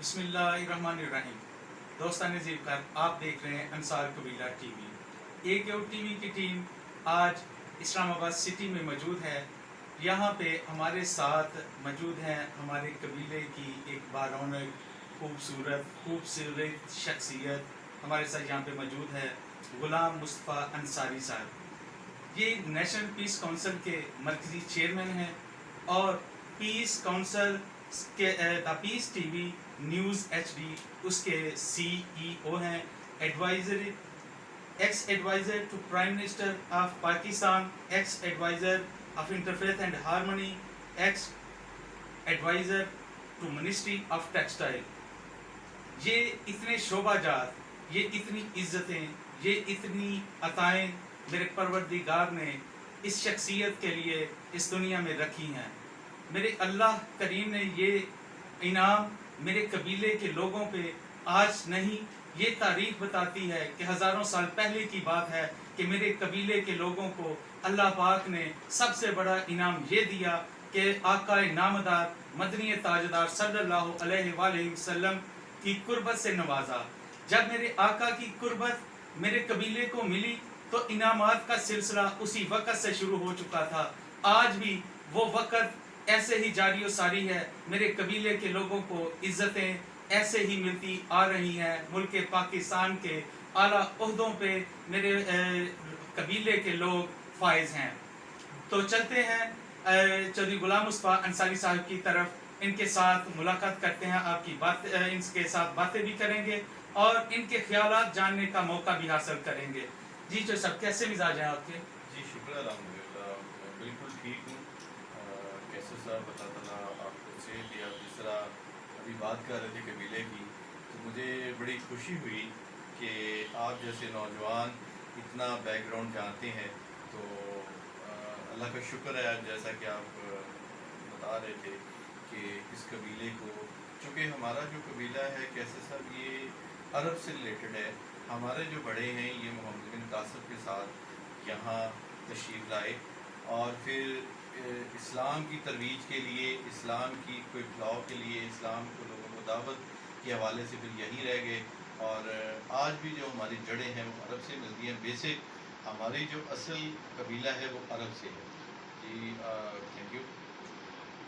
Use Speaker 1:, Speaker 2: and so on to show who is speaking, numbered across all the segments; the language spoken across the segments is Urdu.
Speaker 1: بسم اللہ الرحمن الرحیم۔ دوستان عزیز، آپ دیکھ رہے ہیں انصار قبیلہ ٹی وی۔ اے کے او ٹی وی کی ٹیم آج اسلام آباد سٹی میں موجود ہے۔ یہاں پہ ہمارے ساتھ موجود ہیں ہمارے قبیلے کی ایک بارونق خوبصورت شخصیت ہمارے ساتھ یہاں پہ موجود ہے، غلام مصطفیٰ انصاری صاحب۔ یہ نیشنل پیس کونسل کے مرکزی چیئرمین ہیں اور پیس کونسل کے دا پیس T V news H D اس کے سی ای او ہیں، x advisor to prime minister of Pakistan, x advisor of interfaith and harmony, x advisor to ministry of textile. یہ اتنے شعبہ جات، یہ اتنی عزتیں، یہ اتنی عطائیں میرے پروردگار نے اس شخصیت کے لیے اس دنیا میں رکھی ہیں۔ میرے اللہ کریم نے یہ انعام میرے قبیلے کے لوگوں پہ آج نہیں، یہ تاریخ بتاتی ہے کہ ہزاروں سال پہلے کی بات ہے کہ میرے قبیلے کے لوگوں کو اللہ پاک نے سب سے بڑا انعام یہ دیا کہ آقا نامدار مدنی تاجدار صلی اللہ علیہ وآلہ وسلم کی قربت سے نوازا۔ جب میرے آقا کی قربت میرے قبیلے کو ملی تو انعامات کا سلسلہ اسی وقت سے شروع ہو چکا تھا۔ آج بھی وہ وقت ایسے ہی جاری و ساری ہے، میرے قبیلے کے لوگوں کو عزتیں ایسے ہی ملتی آ رہی ہیں۔ ملک پاکستان کے اعلیٰ عہدوں پہ میرے قبیلے کے لوگ فائز ہیں۔ تو چلتے ہیں چودھری غلام مصطفیٰ انصاری صاحب کی طرف، ان کے ساتھ ملاقات کرتے ہیں، آپ کی بات ان کے ساتھ باتیں بھی کریں گے اور ان کے خیالات جاننے کا موقع بھی حاصل کریں گے۔ جی چودھری صاحب، کیسے مزاج ہیں آپ کے؟
Speaker 2: جی شکر الحمدللہ، میں بالکل ٹھیک ہوں۔ کیسے صاحب اللہ تعالیٰ آپ کو صحت دیا، جس طرح ابھی بات کر رہے تھے قبیلے کی، تو مجھے بڑی خوشی ہوئی کہ آپ جیسے نوجوان اتنا بیک گراؤنڈ جانتے ہیں، تو اللہ کا شکر ہے جیسا کہ آپ بتا رہے تھے کہ اس قبیلے کو، چونکہ ہمارا جو قبیلہ ہے کیسے صاحب یہ عرب سے ریلیٹڈ ہے۔ ہمارے جو بڑے ہیں یہ محمد بن قاسم کے ساتھ یہاں تشریف لائے اور پھر اسلام کی ترویج کے لیے، اسلام کی کوئی پھیلاؤ کے لیے، اسلام کو لوگوں کو دعوت کے حوالے سے پھر یہیں رہ گئے، اور آج بھی جو ہماری جڑیں ہیں وہ عرب سے ملتی ہیں۔ بیسک ہماری جو اصل قبیلہ ہے وہ عرب سے ہے۔ جی تھینک یو۔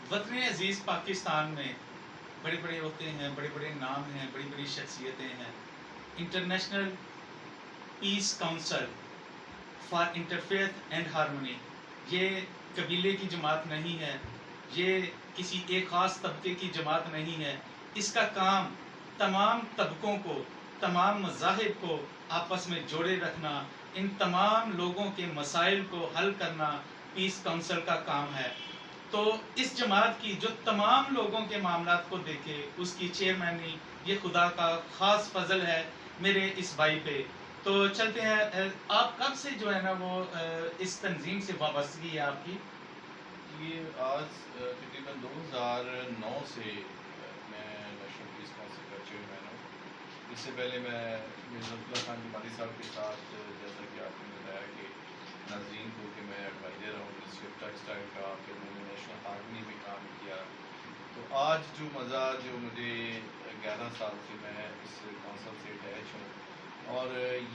Speaker 1: وطن عزیز پاکستان میں بڑے بڑے ہوتے ہیں، بڑے بڑے نام ہیں، بڑی بڑی شخصیتیں ہیں۔ International peace council for interfaith and harmony یہ قبیلے کی جماعت نہیں ہے، یہ کسی ایک خاص طبقے کی جماعت نہیں ہے۔ اس کا کام تمام طبقوں کو، تمام مذاہب کو آپس میں جوڑے رکھنا، ان تمام لوگوں کے مسائل کو حل کرنا پیس کونسل کا کام ہے۔ تو اس جماعت کی جو تمام لوگوں کے معاملات کو دیکھے، اس کی چیئرمینی، یہ خدا کا خاص فضل ہے میرے اس بھائی پہ۔ تو چلتے ہیں، آپ کب سے جو ہے نا وہ اس تنظیم سے وابستگی ہے آپ کی؟
Speaker 2: یہ آج تقریباً 2009 سے میں نیشنل پیس کونسل کا چیئرمین ہوں۔ اس سے پہلے میں مرزا عبداللہ خان جمالی صاحب کے ساتھ، جیسا کہ آپ نے بتایا کہ ناظرین کو، کہ میں ایڈوائزر ہوں منسٹری آف ٹیکسٹائل کا، پھر میں نے نیشنل ہارمنی میں کام کیا۔ تو آج جو مزہ، جو مجھے 11 سال سے میں اس کونسل سے اٹیچ ہوں، اور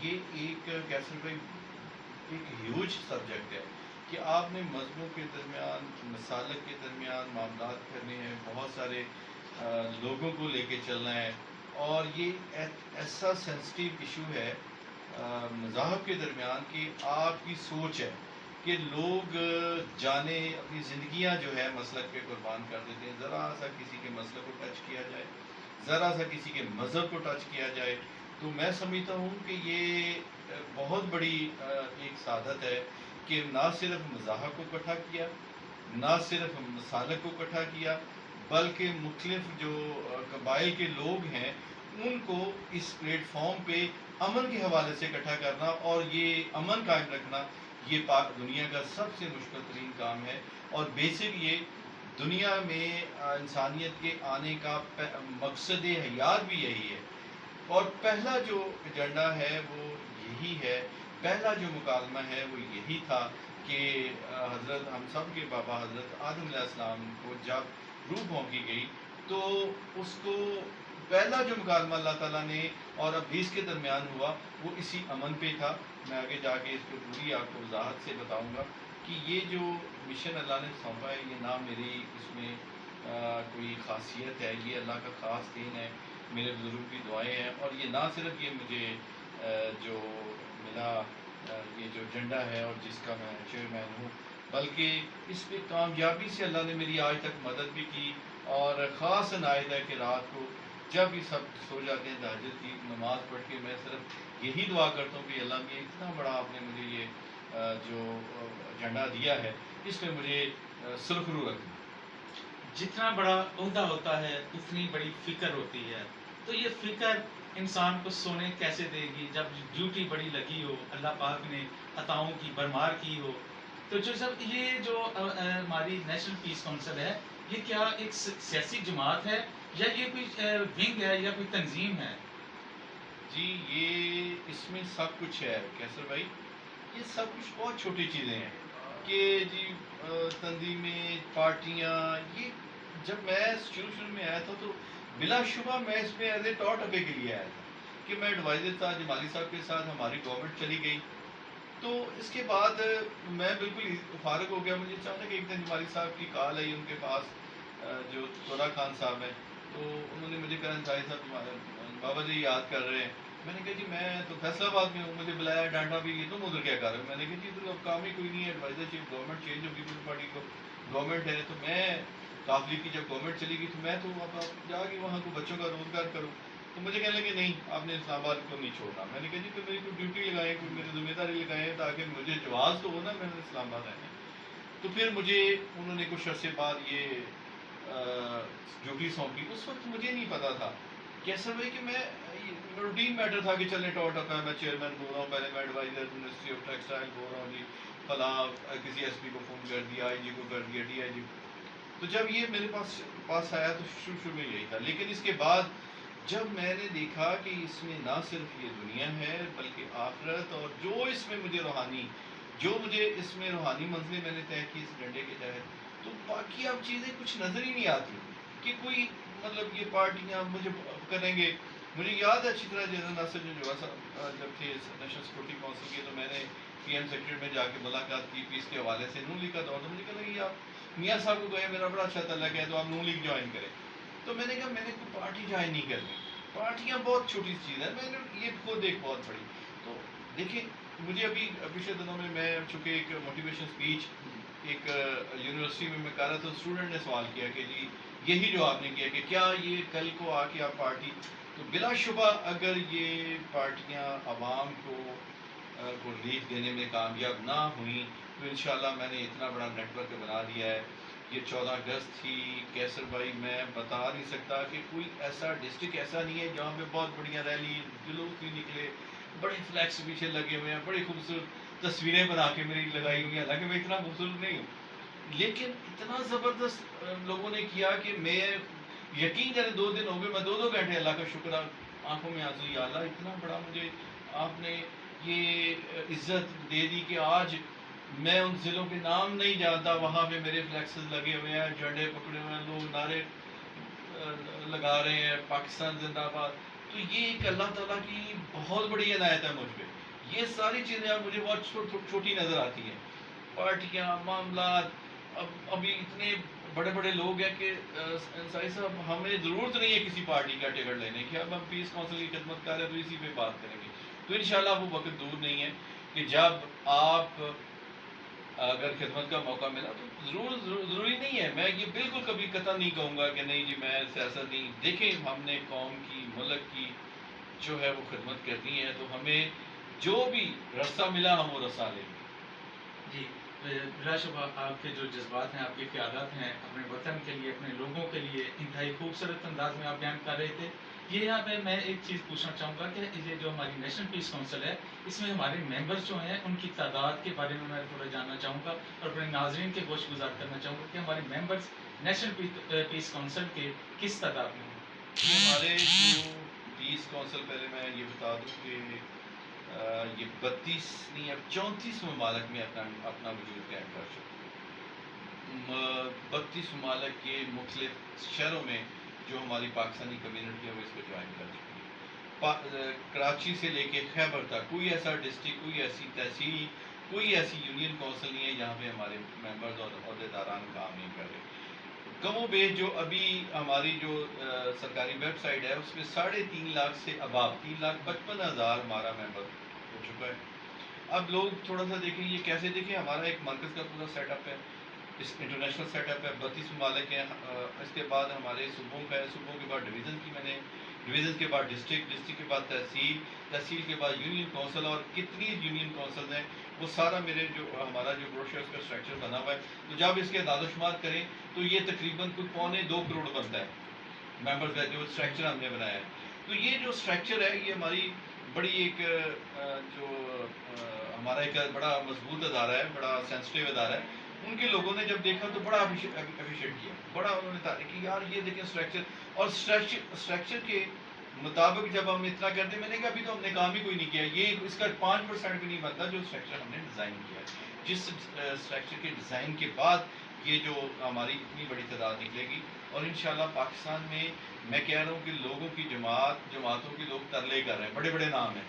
Speaker 2: یہ ایک کیسر بھائی ایک ہیوج سبجیکٹ ہے کہ آپ نے مذہبوں کے درمیان، مسالک کے درمیان معاملات کرنے ہیں، بہت سارے لوگوں کو لے کے چلنا ہے، اور یہ ایسا سینسٹیو ایشو ہے مذاہب کے درمیان کہ آپ کی سوچ ہے کہ لوگ جانے اپنی زندگیاں جو ہے مسلک پہ قربان کر دیتے ہیں، ذرا سا کسی کے مسلک کو ٹچ کیا جائے، ذرا سا کسی کے مذہب کو ٹچ کیا جائے، تو میں سمجھتا ہوں کہ یہ بہت بڑی ایک سعادت ہے کہ نہ صرف مذاہب کو اکٹھا کیا، نہ صرف مسالک کو اکٹھا کیا، بلکہ مختلف جو قبائل کے لوگ ہیں ان کو اس پلیٹ فارم پہ امن کے حوالے سے اکٹھا کرنا، اور یہ امن قائم رکھنا، یہ دنیا کا سب سے مشکل ترین کام ہے، اور بیسک یہ دنیا میں انسانیت کے آنے کا مقصد حیات بھی یہی ہے، اور پہلا جو ایجنڈا ہے وہ یہی ہے، پہلا جو مکالمہ ہے وہ یہی تھا کہ حضرت ہم سب کے بابا حضرت آدم علیہ السلام کو جب روح پھونکی گئی تو اس کو پہلا جو مکالمہ اللہ تعالیٰ نے اور اب 20 کے درمیان ہوا وہ اسی امن پہ تھا. میں آگے جا کے اس پہ پوری آپ کو وضاحت سے بتاؤں گا کہ یہ جو مشن اللہ نے سونپا ہے یہ نہ میری اس میں کوئی خاصیت ہے, یہ اللہ کا خاص دین ہے, میرے بزرگ کی دعائیں ہیں. اور یہ نہ صرف یہ مجھے جو ملا یہ جو ایجنڈا ہے اور جس کا میں چیئرمین ہوں, بلکہ اس پہ کامیابی سے اللہ نے میری آج تک مدد بھی کی. اور خاص عنایت ہے کہ رات کو جب یہ سب سو جاتے ہیں تہجد کی نماز پڑھ کے میں صرف یہی دعا کرتا ہوں کہ اللہ یہ اتنا بڑا آپ نے مجھے یہ جو ایجنڈا دیا ہے اس میں مجھے سرخرو رکھنا.
Speaker 1: جتنا بڑا عہدہ ہوتا ہے اتنی بڑی فکر ہوتی ہے. تو یہ فکر انسان کو سونے کیسے دے گی جب ڈیوٹی بڑی لگی ہو, اللہ پاک نے عطاؤں کی بھرمار کی ہو. تو جو سب یہ جو ہماری نیشنل پیس کونسل ہے یہ کیا ایک سیاسی جماعت ہے یا یہ کوئی ونگ ہے یا کوئی تنظیم ہے؟
Speaker 2: جی یہ اس میں سب کچھ ہے کیسر بھائی, یہ سب کچھ بہت چھوٹی چیزیں ہیں کہ جی تنظیمیں پارٹیاں. یہ جب میں شروع میں آیا تھا تو بلا شبہ میں اس میں ایز اے ٹاٹ ابے کے لیے آیا تھا کہ میں ایڈوائزر تھا جمالی صاحب کے ساتھ, ہماری گورنمنٹ چلی گئی تو اس کے بعد میں بالکل فارغ ہو گیا. مجھے اچانک ایک دن جمالی صاحب کی کال آئی ان کے پاس جو تولا خان صاحب ہیں, تو انہوں نے مجھے کہا انصاری صاحب بابا جی یاد کر رہے ہیں. میں نے کہا جی میں تو فیصلہ آباد میں ہوں, مجھے بلایا ڈانٹا بھی کہ تم ادھر کیا کر رہے ہو. میں نے کہا جی ادھر اب کام ہی کوئی نہیں ہے, ایڈوائزر چیف گورنمنٹ چینج ہوگی پوری پارٹی کو گورنمنٹ ہے تو میں قافلی کی جب گورنمنٹ چلی گئی تو میں تو اب جا کے وہاں کو بچوں کا روزگار کروں. تو مجھے کہنے لگے نہیں آپ نے اسلام آباد کو نہیں چھوڑنا. میں نے کہا جی تو میری کوئی ڈیوٹی لگائیں, کوئی میری ذمہ داری لگائیں تاکہ مجھے جواز تو ہو نا میں نے اسلام آباد رہنا. تو پھر مجھے انہوں نے کچھ عرصے بعد یہ ڈیوٹی سونپی. اس وقت مجھے نہیں پتا تھا کیسا بھائی کہ میں روٹین میٹر تھا کہ چلیں ٹاٹ اپ ہے, میں چیئرمین بول رہا ہوں, پہلے میں ایڈوائزر منسٹری آف ٹیکسٹائل بول رہا ہوں, جی فلاں کسی ایس پی کو فون کر دیا, آئی جی کو کر دیا, ڈی آئی جی. تو جب یہ میرے پاس آیا تو شروع میں یہی تھا. لیکن اس کے بعد جب میں نے دیکھا کہ اس میں نہ صرف یہ دنیا ہے بلکہ آخرت, اور جو اس میں مجھے اس میں روحانی منزلیں میں نے طے کی اس ڈنڈے کے تحت, تو باقی اب چیزیں کچھ نظر ہی نہیں آتی کہ کوئی مطلب یہ پارٹیاں مجھے کریں گے. مجھے یاد ہے اچھی طرح جنرل ناصر جو صاحب جب تھے نیشنل سیکورٹی کونسل کے, تو میں نے پی ایم سیکرٹریٹ میں جا کے ملاقات کی پیس کے حوالے سے. نون لیگ کا دور, تو مجھے کہا کہ آپ میاں صاحب کو گئے, میرا بڑا اچھا تعلق ہے, تو آپ نون لیگ جوائن کریں. تو میں نے کہا میں نے کوئی پارٹی جوائن نہیں کرنی, پارٹیاں بہت چھوٹی چیز ہے, میں نے یہ خود ایک بہت بڑی. تو دیکھیں مجھے ابھی پچھلے دنوں میں چونکہ ایک موٹیویشن اسپیچ ایک یونیورسٹی میں کر رہا تھا, اسٹوڈنٹ نے سوال کیا کہ جی یہی جو آپ نے کیا کہ کیا یہ کل کو آ کے آپ پارٹی, تو بلا شبہ اگر یہ پارٹیاں عوام کو ریلیف دینے میں کامیاب نہ ہوئیں تو انشاءاللہ میں نے اتنا بڑا نیٹ ورک بنا دیا ہے. یہ 14 اگست تھی کیسر بھائی, میں بتا نہیں سکتا کہ کوئی ایسا ڈسٹرکٹ ایسا نہیں ہے جہاں پہ بہت بڑیاں ریلی جلوس بھی نکلے, بڑے فلیکس پیچھے لگے ہوئے ہیں, بڑی خوبصورت تصویریں بنا کے میری لگائی ہوئی ہیں. حالانکہ میں اتنا خوبصورت نہیں ہوں, لیکن اتنا زبردست لوگوں نے کیا کہ میں یقین کریں 2 دن ہو گئے میں 2 گھنٹے اللہ کا شکر آنکھوں میں آنسو, یا اللہ اتنا بڑا مجھے آپ نے یہ عزت دے دی کہ آج میں ان ضلعوں کے نام نہیں جانتا, وہاں پہ میرے فلیکسز لگے ہوئے ہیں, جھنڈے پکڑے ہوئے ہیں, لوگ نعرے لگا رہے ہیں پاکستان زندہ باد. تو یہ ایک اللہ تعالیٰ کی بہت بڑی عنایت ہے مجھ پہ. یہ ساری چیزیں اب مجھے بہت چھوٹی نظر آتی ہیں, پارٹیاں معاملات. ابھی اتنے بڑے بڑے لوگ ہیں کہ انصاری صاحب ہمیں ضرورت نہیں ہے کسی پارٹی کا ٹکٹ لینے کی, اب ہم پیس کونسل کی خدمت کر رہے ہیں تو اسی پہ بات کریں گے. تو انشاءاللہ وہ وقت دور نہیں ہے کہ جب آپ اگر خدمت کا موقع ملا تو ضروری نہیں ہے, میں یہ بالکل کبھی قطع نہیں کہوں گا کہ نہیں جی میں سیاست نہیں. دیکھیں ہم نے قوم کی ملک کی جو ہے وہ خدمت کرنی ہے, تو ہمیں جو بھی رستہ ملا ہم وہ رستہ لیں گے.
Speaker 1: جی بلا شبہ آپ کے جو جذبات ہیں, آپ کے خیالات ہیں اپنے وطن کے لیے, اپنے لوگوں کے لیے انتہائی خوبصورت انداز میں آپ بیان کر رہے تھے. یہ یہاں پہ میں ایک چیز پوچھنا چاہوں گا کہ یہ جو ہماری نیشنل پیس کونسل ہے اس میں ہمارے ممبرز جو ہیں ان کی تعداد کے بارے میں تھوڑا جاننا چاہوں گا, اور اپنے ناظرین کے گوش گزار کرنا چاہوں گا کہ ہمارے ممبرز نیشنل پیس کونسل کے کس تعداد میں ہیں.
Speaker 2: ہمارے جو پیس کونسل, پہلے میں یہ بتا دوں کہ یہ 32 نہیں اب 34 ممالک میں اپنا وجود قائم کر چکے ہیں. 32 ممالک کے مختلف شہروں میں جو ہماری پاکستانی کمیونٹی ہے وہ اس پہ کراچی سے لے کے خیبر تک کوئی ایسا ڈسٹرکٹ، کوئی ایسی تحصیل، کوئی ایسی یونین کونسل نہیں ہے جہاں پہ ہمارے ممبرز اور عہدیداران کام نہیں کر رہے. کم و بیش جو ابھی ہماری جو سرکاری ویب سائٹ ہے اس پہ 3.5 لاکھ سے اباب 3,55,000 ہمارا ممبر ہو چکا ہے. اب لوگ تھوڑا سا دیکھیں یہ کیسے دیکھیں. ہمارا ایک مرکز کا پورا سیٹ اپ ہے، اس انٹرنیشنل سیٹ اپ ہے، 32 ممالک ہیں. اس کے بعد ہمارے صوبوں کا ہے، صوبوں کے بعد ڈویژن کی میں نے، ڈویژن کے بعد ڈسٹرکٹ، ڈسٹرکٹ کے بعد تحصیل، تحصیل کے بعد یونین کونسل، اور کتنی یونین کونسل ہیں وہ سارا میرے جو ہمارا جو بروشر اس کا اسٹرکچر بنا ہوا ہے. تو جب اس کے اعداد و شمار کریں تو یہ تقریباً کوئی 2.25 کروڑ بنتا ہے ممبرز کا جو اسٹرکچر ہم نے بنایا ہے. تو یہ جو اسٹرکچر ہے یہ ہماری بڑی ایک جو ہمارا ایک بڑا مضبوط ادارہ ہے، بڑا سینسٹیو ادارہ ہے. ان کے لوگوں نے جب دیکھا تو بڑا اپریشیٹ کیا، بڑا انہوں نے تعریف کی یار یہ دیکھیں اسٹرکچر. اور اسٹرکچر کے مطابق جب ہم اتنا کرتے ہیں، میں نے کہا ابھی تو ہم نے کام ہی کوئی نہیں کیا. یہ اس کا 5% بھی نہیں بنتا جو اسٹرکچر ہم نے ڈیزائن کیا ہے. جس اسٹرکچر کے ڈیزائن کے بعد یہ جو ہماری اتنی بڑی تعداد نکلے گی. اور انشاءاللہ پاکستان میں کہہ رہا ہوں کہ لوگوں کی جماعتوں کے لوگ ترلے کر رہے ہیں، بڑے بڑے نام ہیں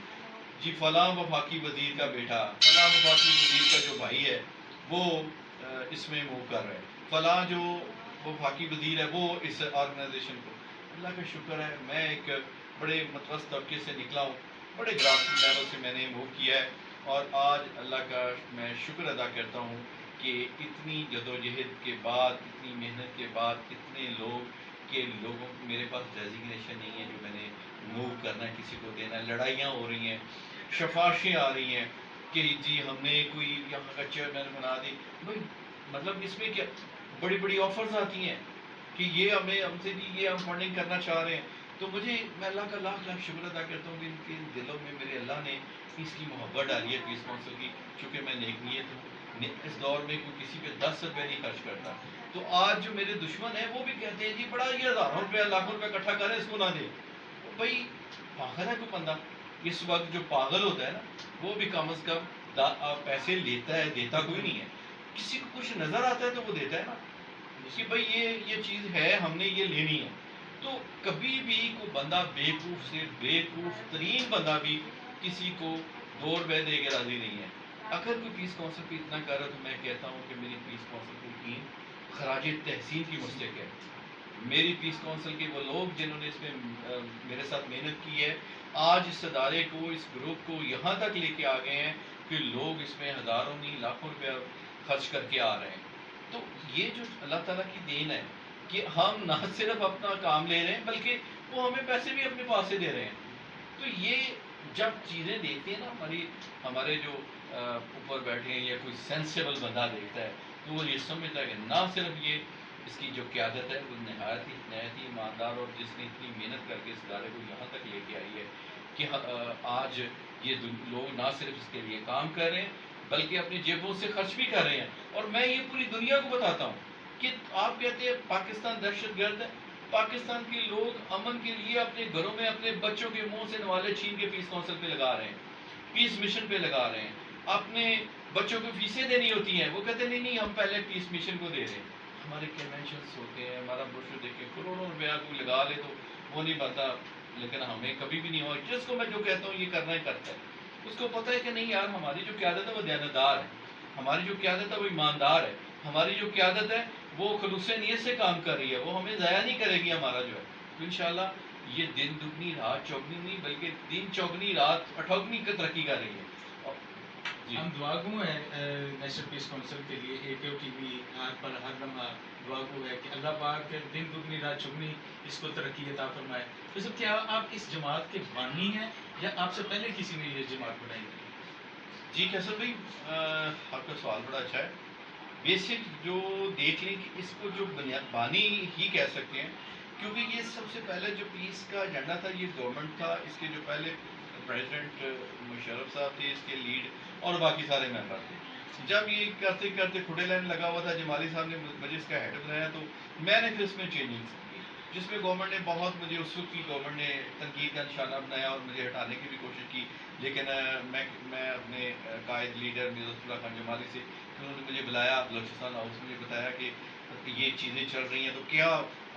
Speaker 2: جی، فلاں وفاقی وزیر کا بیٹا، فلاں وفاقی وزیر کا جو بھائی ہے وہ اس میں موو کر رہے ہیں، فلاں جو وفاقی وزیر ہے وہ اس آرگنائزیشن کو. اللہ کا شکر ہے میں ایک بڑے متوسط طبقے سے نکلا ہوں، بڑے گراس روٹ لیول سے میں نے موو کیا ہے. اور آج اللہ کا میں شکر ادا کرتا ہوں کہ اتنی جدوجہد کے بعد، اتنی محنت کے بعد، اتنے لوگوں میرے پاس ڈیزیگنیشن نہیں ہے جو میں نے موو کرنا ہے، کسی کو دینا ہے. لڑائیاں ہو رہی ہیں، شفاشیں آ رہی ہیں کہ جی ہم نے کوئی یہاں کا چیئرمین بنا دی. بھائی مطلب اس میں کیا بڑی بڑی آفرز آتی ہیں کہ یہ ہم سے بھی یہ ہم فنڈنگ کرنا چاہ رہے ہیں. تو میں اللہ کا لاکھ لاکھ شکر ادا کرتا ہوں کہ ان کے دلوں میں میرے اللہ نے اس کی محبت ڈالی ہے پیس کونسل کی. چونکہ میں نیک نیت ہوں، اس دور میں کوئی کسی پہ 10 روپے نہیں خرچ کرتا. تو آج جو میرے دشمن ہیں وہ بھی کہتے ہیں جی بڑا یہ ہزاروں روپے لاکھوں روپے اکٹھا کریں اس کو نہ دے. بھائی پاگل ہے کوئی بندہ. اس وقت جو پاگل ہوتا ہے نا وہ بھی کم از کم پیسے لیتا ہے، دیتا کوئی نہیں ہے. کسی کو کچھ نظر آتا ہے تو وہ دیتا ہے نا کہ بھائی یہ چیز ہے ہم نے یہ لینی ہے. تو کبھی بھی کوئی بندہ بیوقوف سے بیوقوف ترین بندہ بھی کسی کو 2 روپے دے کے راضی نہیں ہے. اگر کوئی پیس کونسل پہ اتنا کر رہا تو میں کہتا ہوں کہ میری پیس کونسل کی ٹیم خراج تحسین کی مستحق ہے. میری پیس کونسل کے وہ لوگ جنہوں نے اس میں میرے ساتھ محنت کی ہے آج اس ادارے کو، اس گروپ کو یہاں تک لے کے آ گئے ہیں کہ لوگ اس میں ہزاروں نہیں لاکھوں روپے خرچ کر کے آ رہے ہیں. تو یہ جو اللہ تعالیٰ کی دین ہے کہ ہم نہ صرف اپنا کام لے رہے ہیں بلکہ وہ ہمیں پیسے بھی اپنے پاس سے دے رہے ہیں. تو یہ جب چیزیں دیکھتے ہیں نا ہمارے جو اوپر بیٹھے ہیں یا کوئی سینسیبل بندہ دیکھتا ہے تو وہ یہ سمجھتا ہے کہ نہ صرف یہ اس کی جو قیادت ہے وہ نہایت ہی ایماندار اور جس نے اتنی محنت کر کے اس ادارے کو یہاں تک لے کے آئی ہے کہ آج یہ لوگ نہ صرف اس کے لیے کام کر رہے ہیں بلکہ اپنی جیبوں سے خرچ بھی کر رہے ہیں. اور میں یہ پوری دنیا کو بتاتا ہوں کہ آپ کہتے ہیں پاکستان دہشت گرد ہے. پاکستان کے لوگ امن کے لیے اپنے گھروں میں اپنے بچوں کے منہ سے نوالے چھین کے پیس کونسل پہ لگا رہے ہیں، پیس مشن پہ لگا رہے ہیں. اپنے بچوں کو فیسیں دینی ہوتی ہیں وہ کہتے نہیں ہم پہلے پیس مشن کو دے رہے ہیں. ہمارے کنونشنس ہوتے ہیں، ہمارا بروشر دیکھ کے کروڑوں روپیہ کوئی لگا لے تو وہ نہیں بنتا. لیکن ہمیں کبھی بھی نہیں ہوا. جس کو میں جو کہتا ہوں یہ کرنا ہی کرتا ہے. اس کو پتہ ہے کہ نہیں یار ہماری جو قیادت ہے وہ دیانتدار ہے، ہماری جو قیادت ہے وہ ایماندار ہے، ہماری جو قیادت ہے وہ خلوص نیت سے کام کر رہی ہے، وہ ہمیں ضائع نہیں کرے گی ہمارا جو ہے. تو انشاءاللہ یہ دن دگنی رات چوگنی نہیں بلکہ دن چوگنی رات اٹھوگنی کی ترقی کر رہی ہے.
Speaker 1: جی ہم دعا گو ہیں نیشنل پیس کونسل کے لیے. AKO-TV پر ہر لمحہ دعا گو ہے کہ اللہ پاک دن دگنی رات چگنی اس کو ترقی عطا فرمائے. تو سب کیا آپ اس جماعت کے بانی ہیں یا آپ سے پہلے کسی نے یہ جماعت بنائی تھی؟
Speaker 2: جی کیسر بھائی آپ کا سوال بڑا اچھا ہے. بیسک جو دیکھ لیں کہ اس کو جو بانی ہی کہہ سکتے ہیں کیونکہ یہ سب سے پہلے جو پیس کا ایجنڈا تھا یہ گورنمنٹ تھا. اس کے جو پہلے پریزیڈنٹ مشرف صاحب تھے، اس کے لیڈ اور باقی سارے ممبر تھے. جب یہ کرتے کرتے کھڑے لائن لگا ہوا تھا جمالی صاحب نے مجھے اس کا ہیڈ بنایا تو میں نے پھر اس میں چینجنگ کی جس میں گورنمنٹ نے بہت مجھے اس وقت کی گورنمنٹ نے تنقید کا نشانہ بنایا اور مجھے ہٹانے کی بھی کوشش کی. لیکن میں اپنے قائد لیڈر مرزا اللہ خان جمالی سے انہوں نے مجھے بلایا بلوچستان ہاؤس میں، مجھے بتایا کہ یہ چیزیں چل رہی ہیں تو کیا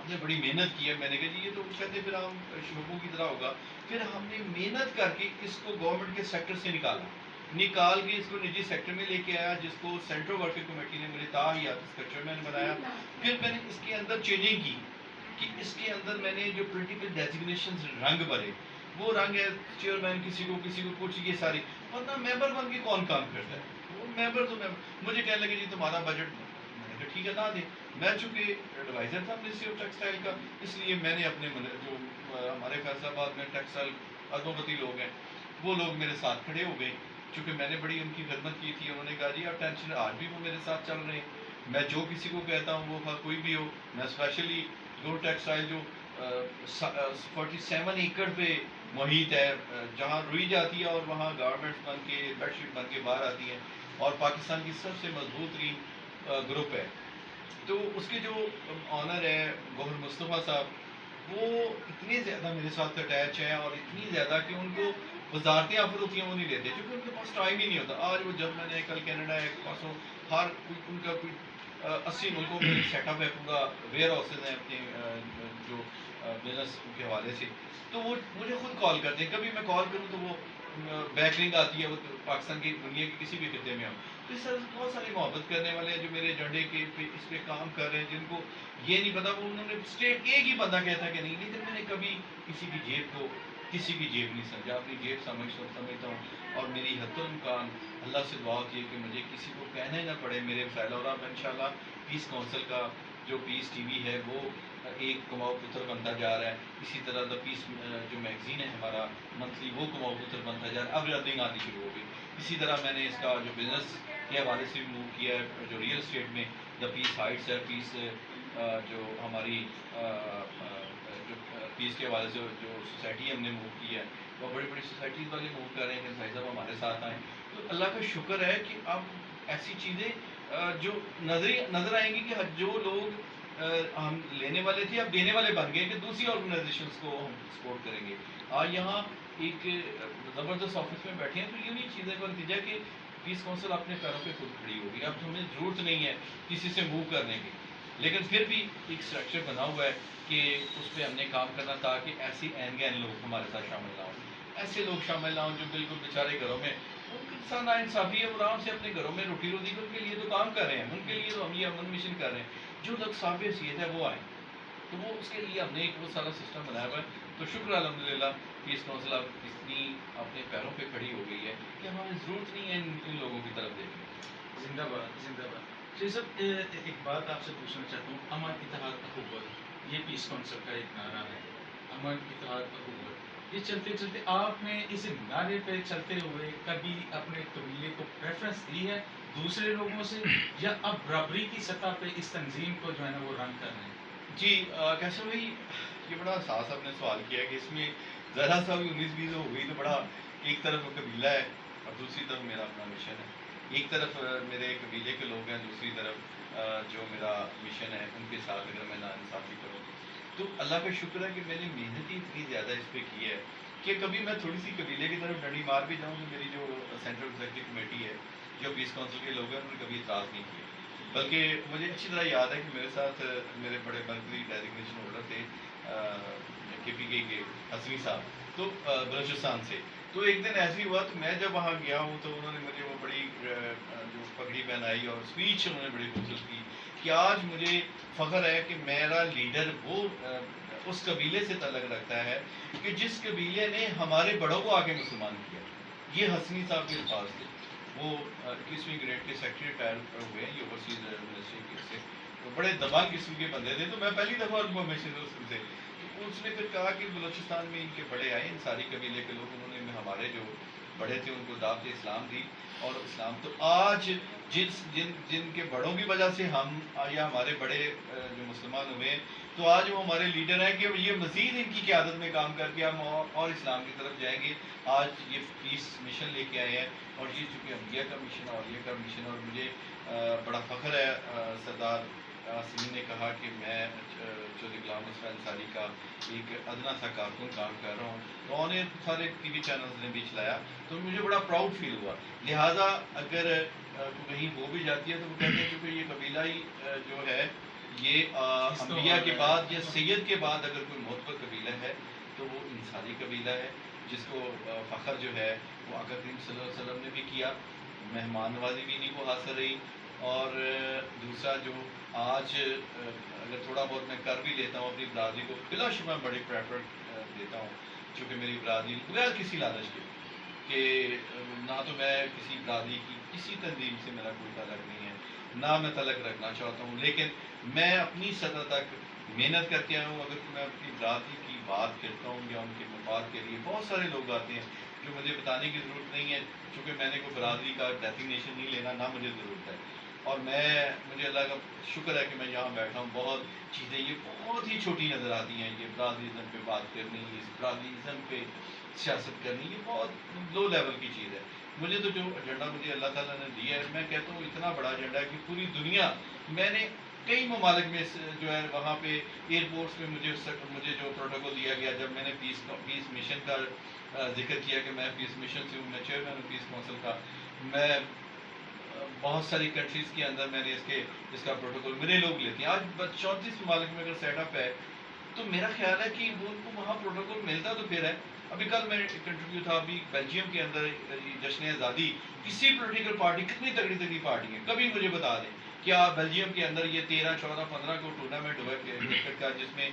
Speaker 2: نے بڑی محنت کی ہے. میں نے کہا جی یہ تو کہتے پھر ہم شعبوں کی طرح ہوگا. پھر ہم نے محنت کر کے اس کو گورنمنٹ کے سیکٹر سے نکال کے اس کو نجی سیکٹر میں لے کے آیا, جس کو سینٹرل ورکنگ کمیٹی نے مجھے تاحیات اس کا چیئرمین بنایا. پھر میں نے اس کے اندر چینجنگ کی کہ اس کے اندر میں نے جو پولیٹیکل ڈیزگنیشنز رنگ بھرے, وہ رنگ ہے چیئرمین کسی کو کچھ, یہ ساری, ورنہ ممبر بن کے کون کام کرتا ہے. وہ ممبر تو مجھے کہنے لگے جی تمہارا بجٹ, میں نے کہا ٹھیک ہے نہ دیں. میں چونکہ ایڈوائزر تھا منسٹری آف ٹیکسٹائل کا, اس لیے میں نے اپنے جو ہمارے فیصل آباد میں ٹیکسٹائل ادوپتی لوگ ہیں وہ لوگ میرے ساتھ کھڑے ہو گئے, چونکہ میں نے بڑی ان کی خدمت کی تھی. انہوں نے کہا جی آپ ٹینشن, آج بھی وہ میرے ساتھ چل رہے ہیں. میں جو کسی کو کہتا ہوں وہ کوئی بھی ہو, میں اسپیشلی گو ٹیکسٹائل جو 47 ایکڑ پہ محیط ہے جہاں روئی جاتی ہے اور وہاں گارمنٹس بن کے بیڈ شیٹ بن کے باہر آتی ہیں, اور پاکستان کی سب سے مضبوط ترین گروپ ہے. تو اس کے جو آنر ہے گوہر مصطفیٰ صاحب, وہ اتنے زیادہ میرے ساتھ اٹیچ ہیں اور اتنی زیادہ کہ ان کو وزارتیں آفر ہوتی ہیں وہ نہیں لیتے, کیونکہ ان کے پاس ٹائم ہی نہیں ہوتا. آج وہ جب میں نے کل کینیڈا ہے پرسوں, ہر کوئی ان کا کوئی 80 ملکوں میں سیٹ اپ ہے, پورا ویئر ہاؤسز ہیں اپنے جو بزنس کے حوالے سے. تو وہ مجھے خود کال کرتے ہیں, کبھی میں کال کروں تو وہ بیک لنک آتی ہے, وہ پاکستان کی دنیا کے کسی بھی خطے میں ہوں. تو اس طرح بہت سارے محبت کرنے والے ہیں جو میرے ایجنڈے کے اس پہ کام کر رہے ہیں, جن کو یہ نہیں پتا, وہ انہوں نے اسٹیٹ ایک ہی بندہ کہتا کہ نہیں, لیکن میں نے کبھی کسی کی جیب نہیں سمجھا, اپنی جیب سمجھتا ہوں. اور میری حد الامکان اللہ سے دعا ہوتی ہے کہ مجھے کسی کو کہنا ہی نہ پڑے میرے مسائل. اور اب انشاءاللہ پیس کونسل کا جو پیس ٹی وی ہے وہ ایک کماؤ پتر بنتا جا رہا ہے. اسی طرح دا پیس جو میگزین ہے ہمارا منتھلی, وہ کماؤ پتر بنتا جا رہا ہے. اب رننگ آنی شروع ہو گئی. اسی طرح میں نے اس کا جو بزنس کے حوالے سے بھی موو کیا ہے, جو ریئل اسٹیٹ میں دا پیس ہائٹس ہے, پیس جو ہماری جو پیس کے حوالے سے جو سوسائٹی ہم نے موو کی ہے, وہ بڑی بڑی سوسائٹیز والے موو کر رہے ہیں کہ بھائی صاحب ہمارے ساتھ آئیں. تو اللہ کا شکر ہے کہ اب ایسی چیزیں جو نظر آئیں گی کہ جو لوگ ہم لینے والے تھے اب دینے والے بن گئے, کہ دوسری آرگنائزیشنس کو ہم سپورٹ کریں گے. آج یہاں ایک زبردست آفس میں بیٹھے ہیں, تو یہ چیزیں کا نتیجہ کہ پیس کونسل اپنے پیروں پہ خود کھڑی ہوگی. اب ہمیں ضرورت نہیں ہے کسی سے موو کرنے کی, لیکن پھر بھی ایک اسٹرکچر بنا ہوا ہے کہ اس پہ ہم نے کام کرنا, تاکہ ایسی این گین لوگ ہمارے ساتھ شامل نہ ہوں. ایسے لوگ شامل نہ ہوں جو بالکل بیچارے گھروں میں, ان کے ساتھ ناانصافی ہے, وہ آرام سے اپنے گھروں میں روٹی کے لیے تو کام کر رہے ہیں, ان کے لیے تو ہم یہ امن مشن کر رہے ہیں. جو لوگ صاحب حیثیت ہے وہ آئیں, تو وہ اس کے لیے ہم نے ایک بہت سارا سسٹم بنایا ہوا ہے. تو شکر الحمدللہ پیس کونسل اب اتنی اپنے پیروں پہ کھڑی ہو گئی ہے کہ ہمیں ضرورت نہیں ہے ان لوگوں کی طرف دیکھنے.
Speaker 1: زندہ باد, زندہ باد. شیخ صاحب ایک بات آپ سے پوچھنا چاہتا ہوں, امن اتحاد اخوت, یہ پیس کونسل کا ایک نعرہ ہے, امن اتحاد اخوت. یہ چلتے چلتے آپ نے اس نعرے پہ چلتے ہوئے کبھی اپنے قبیلے کو پریفرنس دی ہے دوسرے لوگوں سے, یا اب برابری کی سطح پہ اس تنظیم کو جو ہے نا وہ رن کر رہے ہیں؟
Speaker 2: جی کیسے بھائی, یہ بڑا ساس آپ نے سوال کیا کہ اس میں ذرا سا بھی 19-20 ہو گئی تو بڑا, ایک طرف قبیلہ ہے اور دوسری طرف میرا اپنا مشن ہے. ایک طرف میرے قبیلے کے لوگ ہیں, دوسری طرف جو میرا مشن ہے ان کے ساتھ اگر میں ناانصافی کروں. تو اللہ کا شکر ہے کہ میں نے محنت ہی اتنی زیادہ اس پہ کی ہے کہ کبھی میں تھوڑی سی قبیلے کی طرف ڈنڈی مار بھی جاؤں, تو میری جو سینٹرل ایگزیکٹو کمیٹی ہے, جو پیس کونسل کے لوگ ہیں, انہوں نے کبھی اعتراض نہیں کیا. بلکہ مجھے اچھی طرح یاد ہے کہ میرے ساتھ میرے بڑے مرکزی ڈیزگنیشن ہولڈر تھے کے پی کے حسنی صاحب, تو بلوچستان سے. تو ایک دن ایسے ہی ہوا, تو میں جب وہاں گیا ہوں تو انہوں نے مجھے وہ بڑی جو پگڑی پہنائی اور اسپیچ انہوں نے بڑی خوبصورت کی کہ آج مجھے فخر ہے کہ میرا لیڈر وہ اس قبیلے سے تعلق رکھتا ہے کہ جس قبیلے نے ہمارے بڑوں کو آگے مسلمان کیا. یہ حسنی صاحب کے الفاظ تھے. وہ 21ویں گریڈ کے سیکٹری ریٹائر ہوئے ہیں, یہ اوورسیز منسٹری سے. تو بڑے دبنگ قسم کے بندے تھے, تو میں پہلی دفعہ انفارمیشن سے. تو اس نے پھر کہا کہ بلوچستان میں ان کے بڑے آئے, ان ساری قبیلے کے لوگ, انہوں نے ہمارے جو بڑے تھے ان کو دعوت اسلام دی. اور اسلام تو آج جن کے بڑوں کی وجہ سے ہم یا ہمارے بڑے جو مسلمان ہوئے, تو آج وہ ہمارے لیڈر ہیں کہ یہ مزید ان کی قیادت میں کام کر کے ہم اور اسلام کی طرف جائیں گے. آج یہ پیس مشن لے کے آئے ہیں, اور یہ چونکہ انبیاء کا مشن ہے اور یہ کا مشن. اور مجھے بڑا فخر ہے, سردار سلیم نے کہا کہ میں چودھری غلام نصر انصاری کا ایک ادنا سا کارکن کام کر رہا ہوں. تو انہوں نے سارے ٹی وی چینلز نے بھی چلایا, تو مجھے بڑا پراؤڈ فیل ہوا. لہٰذا اگر کہیں ہو بھی جاتی ہے تو وہ کہتے ہیں کیونکہ یہ قبیلہ ہی جو ہے یہ انبیاء کے بعد یا سید کے بعد اگر کوئی معتبر قبیلہ ہے تو وہ انصاری قبیلہ ہے، جس کو فخر جو ہے وہ آقا کریم صلی اللہ علیہ وسلم نے بھی کیا، مہمان نوازی بھی انہیں کو حاصل رہی. اور دوسرا جو آج اگر تھوڑا بہت میں کر بھی لیتا ہوں اپنی برادری کو، بلا شبہ بڑی پریفر دیتا ہوں، چونکہ میری برادری بغیر کسی لالچ کے کہ نہ تو میں کسی برادری کی کسی تنظیم سے میرا کوئی تعلق نہیں ہے، نہ میں تعلق رکھنا چاہتا ہوں، لیکن میں اپنی سطح تک محنت کر کے آیا ہوں. اگر میں اپنی برادری کی بات کرتا ہوں یا ان کے مفاد کے لیے بہت سارے لوگ آتے ہیں جو مجھے بتانے کی ضرورت نہیں ہے، چونکہ میں نے کوئی برادری کا ڈیفینیشن نہیں لینا، نہ مجھے ضرورت ہے. اور مجھے اللہ کا شکر ہے کہ میں یہاں بیٹھا ہوں. بہت چیزیں یہ بہت ہی چھوٹی نظر آتی ہیں، یہ برادریزم پہ بات کرنی، اس برادریزم پہ سیاست کرنی، یہ بہت لو لیول کی چیز ہے. مجھے تو جو ایجنڈا مجھے اللہ تعالیٰ نے دیا ہے، میں کہتا ہوں اتنا بڑا ایجنڈا ہے کہ پوری دنیا، میں نے کئی ممالک میں جو ہے وہاں پہ ایئرپورٹس میں مجھے جو پروٹوکول دیا گیا، جب میں نے پیس مشن کا ذکر کیا کہ میں پیس مشن سے ہوں، میں چیئرمین ہوں پیس کونسل کا، میں بہت ساری کنٹریز کے اندر میں نے اس کا پروٹوکول میرے لوگ لیتے ہیں. آج 34 ممالک میں اگر سیٹ اپ ہے تو میرا خیال ہے کہ وہ ان کو وہاں پروٹوکول ملتا تو پھر ہے. ابھی کل میں انٹرویو تھا ابھی بیلجیم کے اندر، جشن آزادی، کسی پولیٹیکل پارٹی، کتنی تگڑی تگڑی پارٹی ہے، کبھی مجھے بتا دیں کہ آپ بیلجیم کے اندر یہ 13 14 15 کو ٹورنامنٹ ہوا کرکٹ کا، جس میں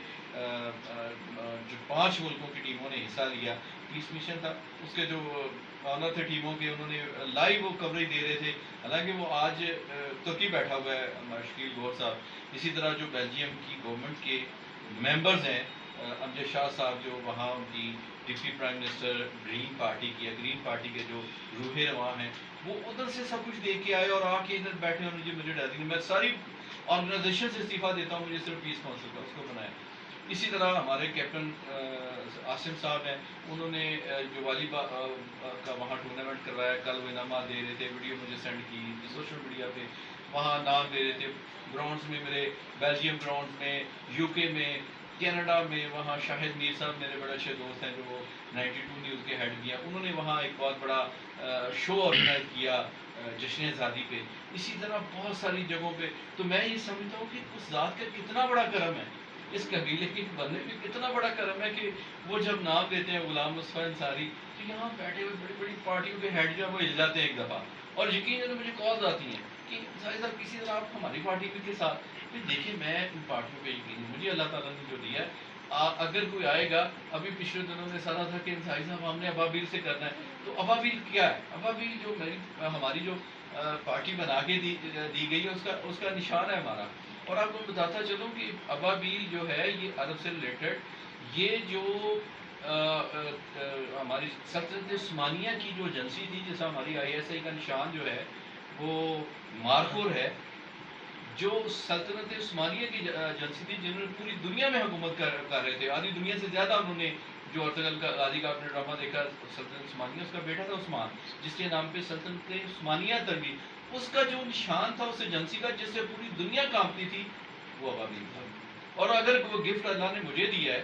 Speaker 2: جو 5 ملکوں کی ٹیموں نے حصہ لیا. پیس مشن تھا، اس کے جو آنر تھے ٹیموں کے، انہوں نے لائیو وہ کوریج دے رہے تھے. حالانکہ وہ آج ترکی بیٹھا ہوا ہے شکیل گور صاحب. اسی طرح جو بیلجیم کی گورنمنٹ کے ممبرز ہیں، امجد شاہ صاحب جو وہاں ان کی deputy prime minister green party کے جو روح رواں ہیں، وہ ادھر سے سب کچھ دیکھ کے آئے اور آ کے ادھر بیٹھے اور مجھے ڈیزنگ، میں ساری آرگنائزیشن سے استعفیٰ دیتا ہوں، مجھے صرف پیس کونسل کا اس کو بنایا. اسی طرح ہمارے کیپٹن عاصم صاحب ہیں، انہوں نے جو والی کا وہاں ٹورنامنٹ کروایا، کل وہ انعامات دے رہے تھے، ویڈیو مجھے سینڈ کی سوشل میڈیا پہ، وہاں نام دے رہے تھے. گراؤنڈز میں میرے بیلجیم گراؤنڈز میں، یو کے میں، کینیڈا میں، وہاں شاہد میر صاحب میرے بڑے اچھے دوست ہیں جو وہ 92 نیوز کے ہیڈ کیا، انہوں نے وہاں ایک بہت بڑا شو آرگنائز کیا جشن آزادی پہ. اسی طرح بہت ساری جگہوں پہ. تو میں یہ سمجھتا ہوں کہ اس ذات کا کتنا بڑا کرم ہے، اس قبیلے کے بندے پہ کتنا بڑا کرم ہے کہ وہ جب نام لیتے ہیں غلام مصطفیٰ انصاری، تو یہاں بیٹھے ہوئے بڑی بڑی پارٹیوں کے ہیڈ جو ہے وہ ہل جاتے ہیں ایک دفعہ. اور یقیناً مجھے کالز آتی ہیں کہ انصاری صاحب کسی طرح آپ ہماری پارٹی کے ساتھ. دیکھیں میں ان پارٹیوں پہ یقین، مجھے اللہ تعالیٰ نے جو دیا ہے، اگر کوئی آئے گا، ابھی پچھلے دنوں میں سارا تھا کہ انصاری صاحب ہم نے ابابیل سے کرنا ہے. تو ابابیل کیا ہے؟ ابابیل جو ہماری جو پارٹی بنا کے دی گئی ہے، اس کا نشان ہے ہمارا. اور آپ کو بتاتا چلوں کہ ابابیل جو ہے یہ عرب سے ریلیٹڈ، یہ جو ہماری سلطنت عثمانیہ کی جو ایجنسی تھی، جیسا ہماری ISI کا نشان جو ہے وہ مارخور ہے، جو سلطنت عثمانیہ کی ایجنسی تھی، جنہوں نے پوری دنیا میں حکومت کر رہے تھے، آدھی دنیا سے زیادہ. انہوں نے جو ارطغرل کا غازی کا آپ نے ڈرامہ دیکھا سلطنت عثمانیہ، اس کا بیٹا تھا عثمان، جس کے نام پہ سلطنت عثمانیہ تربی، اس کا جو نشان تھا اس ایجنسی کا جس سے پوری دنیا کانپتی تھی، وہ ابابیل تھا. اور اگر وہ گفٹ اللہ نے مجھے دیا ہے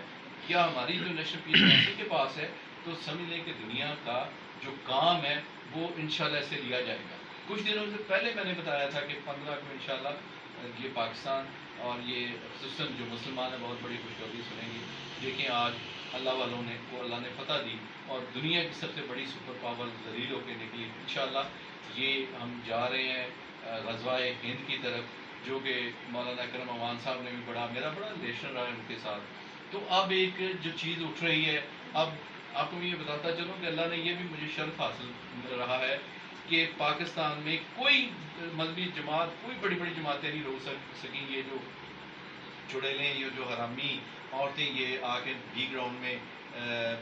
Speaker 2: یا ہماری جو نیشنل پیس کونسل کے پاس ہے، تو سمجھ لیں کہ دنیا کا جو کام ہے وہ انشاءاللہ سے لیا جائے گا. کچھ دنوں سے پہلے میں نے بتایا تھا کہ 15 کو انشاءاللہ یہ پاکستان اور یہ خصوصاً جو مسلمان ہیں بہت بڑی خوشخبری سنیں گے. دیکھیں آج اللہ والوں نے کو اللہ نے فتح دی اور دنیا کی سب سے بڑی سپر پاور ذلیل ہو کے نکلی. انشاءاللہ یہ ہم جا رہے ہیں غزوہ ہند کی طرف، جو کہ مولانا اکرم امان صاحب نے بھی میرا بڑا ریلیشن رہا ہے ان کے ساتھ. تو اب ایک جو چیز اٹھ رہی ہے، اب آپ کو میں یہ بتاتا چلوں کہ اللہ نے یہ بھی مجھے شرف حاصل رہا ہے کہ پاکستان میں کوئی مذہبی جماعت، کوئی بڑی بڑی جماعتیں نہیں روک سکیں. یہ جو چڑیلیں، یہ جو حرامی عورتیں، یہ آ کے بی گراؤنڈ میں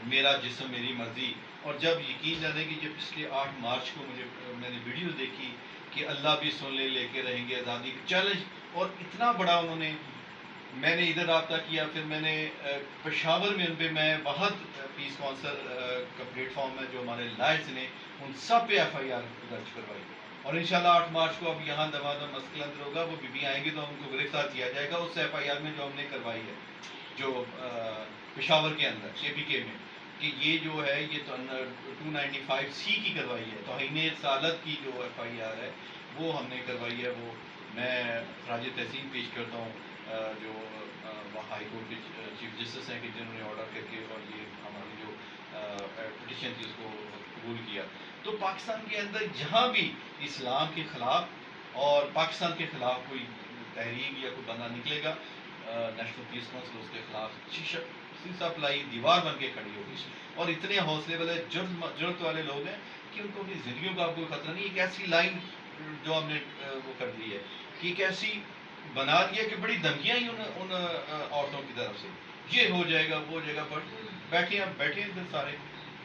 Speaker 2: میرا جسم میری مرضی. اور جب یقین جانے کہ جب پچھلے 8 مارچ کو میں نے ویڈیو دیکھی کہ اللہ بھی سن لے کے رہیں گے آزادی کا چیلنج، اور اتنا بڑا انہوں نے، میں نے ادھر رابطہ کیا، پھر میں نے پشاور میں ان پہ میں وحد پیس کونسل کا پلیٹ فارم ہے جو ہمارے لائٹس نے ان سب پہ FIR درج کروائی. اور انشاءاللہ 8 مارچ کو اب یہاں دمادم مسئلہ اندر ہوگا، وہ بی آئیں گے تو ہم کو گرفتار کیا جائے گا اس FIR میں جو ہم نے کروائی ہے، جو پشاور کے اندر KPK میں، کہ یہ جو ہے یہ 295C کی کروائی ہے، توہین رسالت کی جو FIR ہے وہ ہم نے کروائی ہے. وہ میں خراج تحسین پیش کرتا ہوں جو ہائی کورٹ کے چیف جسٹس ہیں کہ جنہوں نے آرڈر کر کے اور یہ ہماری جو پٹیشن تھی اس کو قبول کیا. تو پاکستان کے اندر جہاں بھی اسلام کے خلاف اور پاکستان کے خلاف کوئی تحریک یا کوئی بندہ نکلے گا, نیشنل پیس کونسل اس کے خلاف سیسا پلائی دیوار بن کے کھڑی ہوگی. اور اتنے حوصلے والے جرت والے لوگ ہیں کہ ان کو اپنی زندگیوں کا کوئی خطرہ نہیں. ایک ایسی لائن جو ہم نے وہ کر دی ہے کہ ایک ایسی بنا دیا کہ بڑی دھمکیاں ہی ان عورتوں کی طرف سے, یہ ہو جائے گا وہ ہو جائے گا, بٹ بیٹھے ہیں سارے,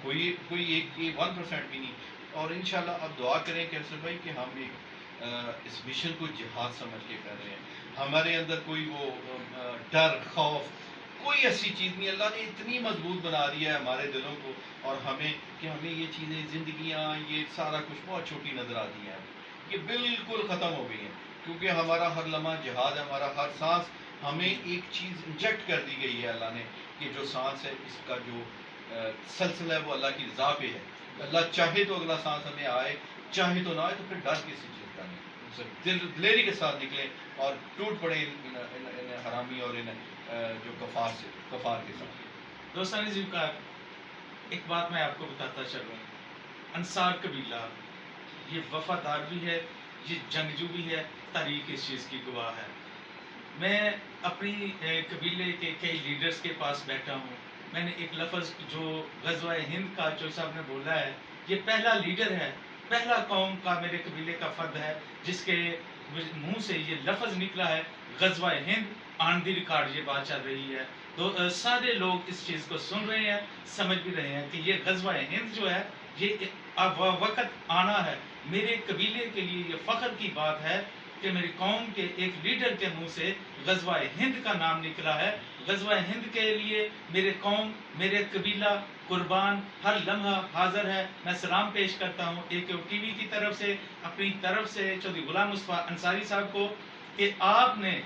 Speaker 2: کوئی ایک 1% بھی نہیں. اور انشاءاللہ اب دعا کریں کہ ارسل بھائی کہ ہم ایک اس مشن کو جہاد سمجھ کے کر رہے ہیں. ہمارے اندر کوئی وہ ڈر خوف کوئی ایسی چیز نہیں. اللہ نے اتنی مضبوط بنا دیا ہے ہمارے دلوں کو اور ہمیں کہ ہمیں یہ چیزیں زندگیاں یہ سارا کچھ بہت چھوٹی نظر آتی ہیں. یہ بالکل ختم ہو گئی ہیں کیونکہ ہمارا ہر لمحہ جہاد ہے. ہمارا ہر سانس ہمیں ایک چیز انجیکٹ کر دی گئی ہے اللہ نے کہ جو سانس ہے اس کا جو سلسلہ ہے وہ اللہ کی رضا پہ ہے. اللہ چاہے تو اگلا سانس ہمیں آئے, چاہے تو نہ آئے, تو پھر ڈر کسی چیز کا نہیں. دلیری کے ساتھ نکلیں اور ٹوٹ پڑے ان حرامی اور ان جو کفار کے ساتھ.
Speaker 1: دوستان عزیزکار, ایک بات میں آپ کو بتاتا چلوں, انصار قبیلہ یہ وفادار بھی ہے, یہ جنگجو بھی ہے, تاریخ اس چیز کی گواہ ہے. میں اپنی قبیلے کے کئی لیڈرز کے پاس بیٹھا ہوں. میں نے ایک لفظ جو غزوہ ہند کا جو صاحب نے بولا ہے, یہ پہلا لیڈر ہے, پہلا قوم کا میرے قبیلے کا فرد ہے جس کے منہ سے یہ لفظ نکلا ہے غزوہ ہند. آن دی ریکارڈ یہ بات چل رہی ہے, تو سارے لوگ اس چیز کو سن رہے ہیں, سمجھ بھی رہے ہیں کہ یہ غزوہ ہند جو ہے یہ اب وقت آنا ہے. میرے قبیلے کے لیے یہ فخر کی بات ہے کہ میری قوم کے ایک لیڈر کے منہ سے غزوہ ہند کا نام نکلا ہے. غزوہ ہند کے لیے میرے قوم, میرے قبیلہ قربان, ہر لمحہ حاضر ہے. میں سلام پیش کرتا ہوں ایک ٹی وی کی طرف سے, اپنی طرف سے چودھری غلام مصطفیٰ انصاری صاحب کو, کہ آپ نے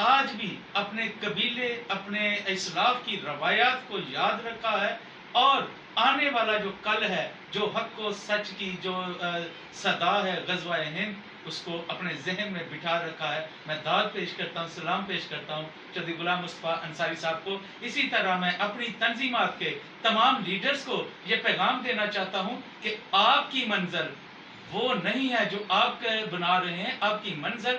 Speaker 1: آج بھی اپنے قبیلے, اپنے اسلاف کی روایات کو یاد رکھا ہے اور آنے والا جو کل ہے, جو حق و سچ کی جو صدا ہے غزوہ ہند, اس کو اپنے ذہن میں بٹھا رکھا ہے. میں داد پیش کرتا ہوں, سلام پیش کرتا ہوں چودھری غلام مصطفیٰ انصاری صاحب کو. اسی طرح میں اپنی تنظیمات کے تمام لیڈرز کو یہ پیغام دینا چاہتا ہوں کہ آپ کی منزل وہ نہیں ہے جو آپ بنا رہے ہیں, آپ کی منزل